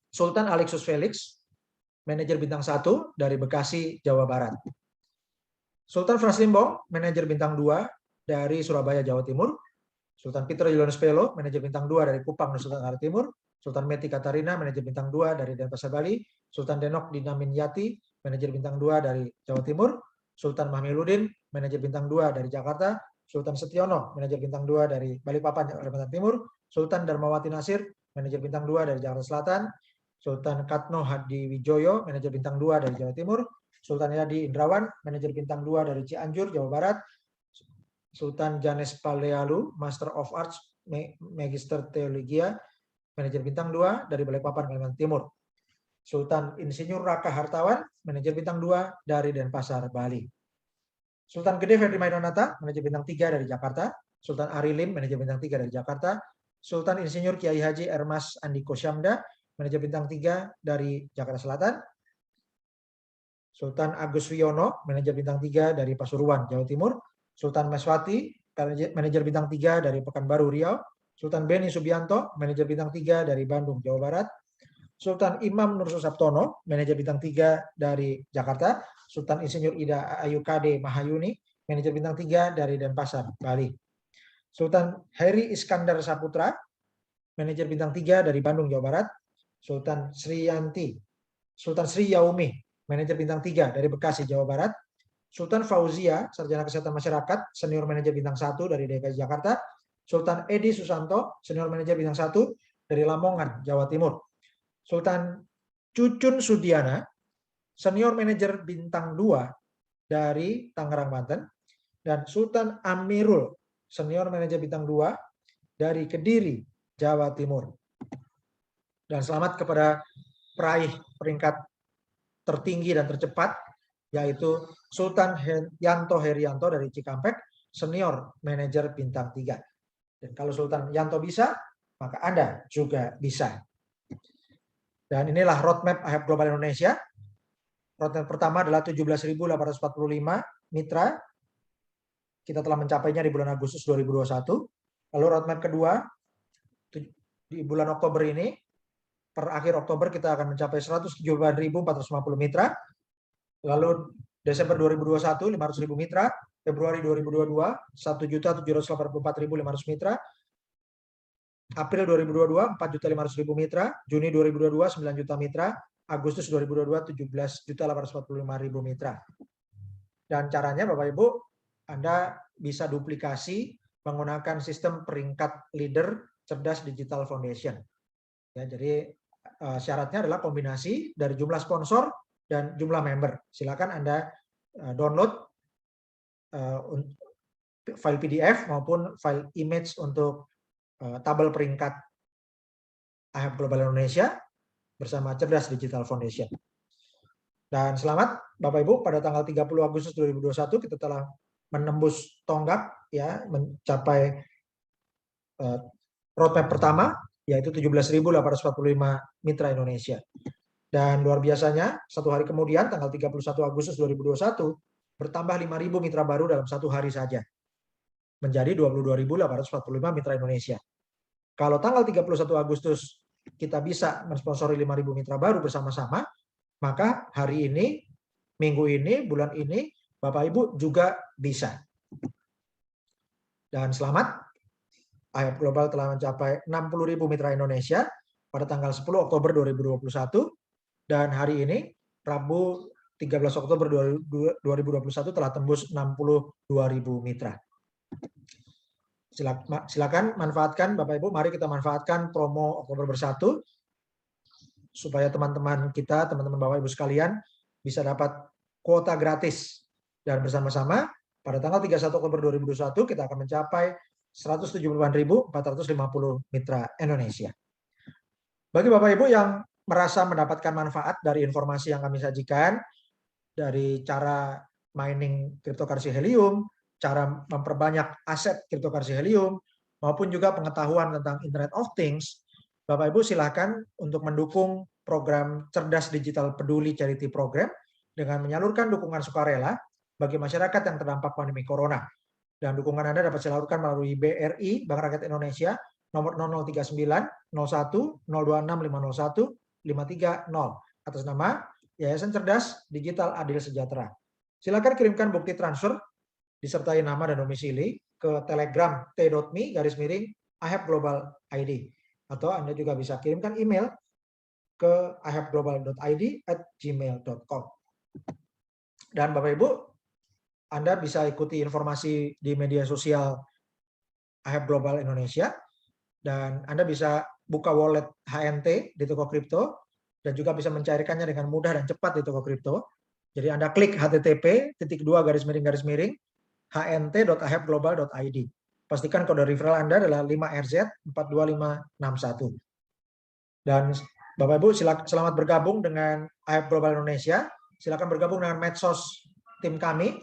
Sultan Alexius Felix, manajer bintang 1 dari Bekasi, Jawa Barat. Sultan Frans Limbong, manajer bintang 2 dari Surabaya, Jawa Timur. Sultan Peter Julianus Pelo, manajer bintang 2 dari Kupang, Nusa Tenggara Timur. Sultan Meti Katarina, manajer bintang 2 dari Denpasar, Bali. Sultan Denok Dinamin Yati, manajer bintang 2 dari Jawa Timur. Sultan Mahmiludin, manajer bintang 2 dari Jakarta. Sultan Setiono, manajer bintang 2 dari Balikpapan, Kalimantan Timur. Sultan Darmawati Nasir, manajer bintang 2 dari Jakarta Selatan. Sultan Katno Hadi Wijoyo, manajer bintang 2 dari Jawa Timur. Sultan Yadi Indrawan, manajer bintang 2 dari Cianjur, Jawa Barat. Sultan Janes Palealu, Master of Arts, Magister Teologia, manajer bintang 2 dari Balikpapan, Kalimantan Timur. Sultan Insinyur Raka Hartawan, manajer bintang 2 dari Denpasar, Bali. Sultan Gede Fedri Maidonata, manajer bintang 3 dari Jakarta. Sultan Ari Lim, manajer bintang 3 dari Jakarta. Sultan Insinyur Kiai Haji Ermas Andiko Syamda, manajer bintang 3 dari Jakarta Selatan. Sultan Agus Wiono, manajer bintang 3 dari Pasuruan, Jawa Timur. Sultan Meswati, manajer bintang 3 dari Pekanbaru, Riau. Sultan Beni Subianto, manajer bintang 3 dari Bandung, Jawa Barat. Sultan Imam Nur Susaptono, manajer bintang 3 dari Jakarta. Sultan Insinyur Ida Ayu Kade Mahayuni, manajer bintang 3 dari Denpasar, Bali. Sultan Heri Iskandar Saputra, manajer bintang 3 dari Bandung, Jawa Barat. Sultan Sri Yaumi, manajer bintang 3 dari Bekasi, Jawa Barat. Sultan Fauzia, sarjana kesehatan masyarakat, senior manajer bintang 1 dari DKI Jakarta. Sultan Edi Susanto, senior manajer bintang 1 dari Lamongan, Jawa Timur. Sultan Cucun Sudiana, senior manajer bintang 2 dari Tangerang, Banten. Dan Sultan Amirul, senior manajer bintang 2 dari Kediri, Jawa Timur. Dan selamat kepada peraih peringkat tertinggi dan tercepat, yaitu Sultan Yanto Herianto dari Cikampek, senior manajer bintang 3. Dan kalau Sultan Yanto bisa, maka Anda juga bisa. Dan inilah roadmap iHab Global Indonesia. Roadmap pertama adalah 17.845 mitra. Kita telah mencapainya di bulan Agustus 2021. Lalu roadmap kedua, di bulan Oktober ini, per akhir Oktober kita akan mencapai 107.450 mitra. Lalu Desember 2021, 500.000 mitra. Februari 2022 1.784.500 mitra, April 2022 4.500.000 mitra, Juni 2022 9 juta mitra, Agustus 2022 17.845.000 mitra. Dan caranya Bapak Ibu, Anda bisa duplikasi menggunakan sistem peringkat leader cerdas digital foundation. Ya, jadi syaratnya adalah kombinasi dari jumlah sponsor dan jumlah member. Silakan Anda download file PDF maupun file image untuk tabel peringkat IHF Global Indonesia bersama Cerdas Digital Foundation. Dan selamat Bapak Ibu, pada tanggal 30 Agustus 2021 kita telah menembus tonggak ya, mencapai roadmap pertama yaitu 17.845 mitra Indonesia. Dan luar biasanya, satu hari kemudian tanggal 31 Agustus 2021 bertambah 5.000 mitra baru dalam satu hari saja, menjadi 22.845 mitra Indonesia. Kalau tanggal 31 Agustus kita bisa mensponsori 5.000 mitra baru bersama-sama, maka hari ini, minggu ini, bulan ini, Bapak Ibu juga bisa. Dan selamat, IHF Global telah mencapai 60.000 mitra Indonesia pada tanggal 10 Oktober 2021, dan hari ini, Rabu 13 Oktober 2021 telah tembus 62.000 mitra. Silakan manfaatkan Bapak Ibu, mari kita manfaatkan promo Oktober Bersatu supaya teman-teman kita, teman-teman Bapak Ibu sekalian bisa dapat kuota gratis. Dan bersama-sama pada tanggal 31 Oktober 2021 kita akan mencapai 178.450 mitra Indonesia. Bagi Bapak Ibu yang merasa mendapatkan manfaat dari informasi yang kami sajikan, dari cara mining cryptocurrency Helium, cara memperbanyak aset cryptocurrency Helium, maupun juga pengetahuan tentang Internet of Things, Bapak Ibu silakan untuk mendukung program Cerdas Digital Peduli Charity Program dengan menyalurkan dukungan sukarela bagi masyarakat yang terdampak pandemi Corona. Dan dukungan Anda dapat disalurkan melalui BRI, Bank Rakyat Indonesia, nomor 0039 01 026 501 530 atas nama Yayasan Cerdas Digital Adil Sejahtera. Silakan kirimkan bukti transfer disertai nama dan domisili ke Telegram t.me/IHF Global ID, atau Anda juga bisa kirimkan email ke ihfglobal.id@gmail.com. Dan Bapak Ibu, Anda bisa ikuti informasi di media sosial IHF Global Indonesia, dan Anda bisa buka wallet HNT di toko kripto dan juga bisa mencairkannya dengan mudah dan cepat di toko kripto. Jadi Anda klik http://hnt.ihfglobal.id. Pastikan kode referral Anda adalah 5RZ42561. Dan Bapak Ibu, selamat bergabung dengan IHF Global Indonesia. Silakan bergabung dengan medsos tim kami.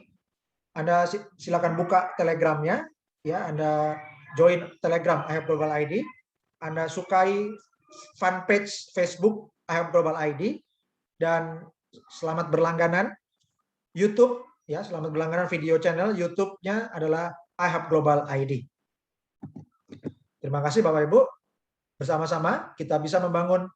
Anda silakan buka Telegramnya, ya. Anda join Telegram IHF Global ID. Anda sukai fanpage Facebook IHF Global ID, dan selamat berlangganan YouTube, ya. Selamat berlangganan video channel YouTube-nya adalah IHF Global ID. Terima kasih Bapak Ibu. Bersama-sama kita bisa membangun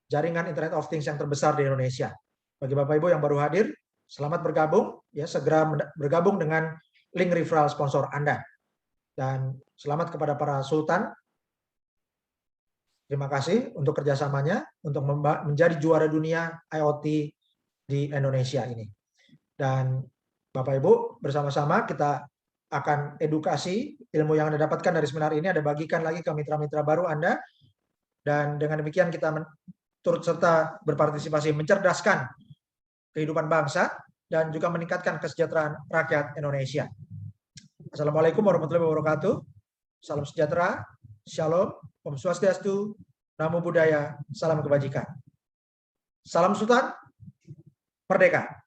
jaringan Internet of Things yang terbesar di Indonesia. Bagi Bapak Ibu yang baru hadir, selamat bergabung, ya, segera bergabung dengan link referral sponsor Anda. Dan selamat kepada para sultan. Terima kasih untuk kerjasamanya untuk menjadi juara dunia IoT di Indonesia ini. Dan Bapak Ibu, bersama-sama kita akan edukasi ilmu yang Anda dapatkan dari seminar ini, Anda bagikan lagi ke mitra-mitra baru Anda. Dan dengan demikian kita turut serta berpartisipasi mencerdaskan kehidupan bangsa dan juga meningkatkan kesejahteraan rakyat Indonesia. Assalamualaikum warahmatullahi wabarakatuh. Salam sejahtera, shalom, Om Swastiastu, Namo Buddhaya, salam kebajikan. Salam Sultan, merdeka.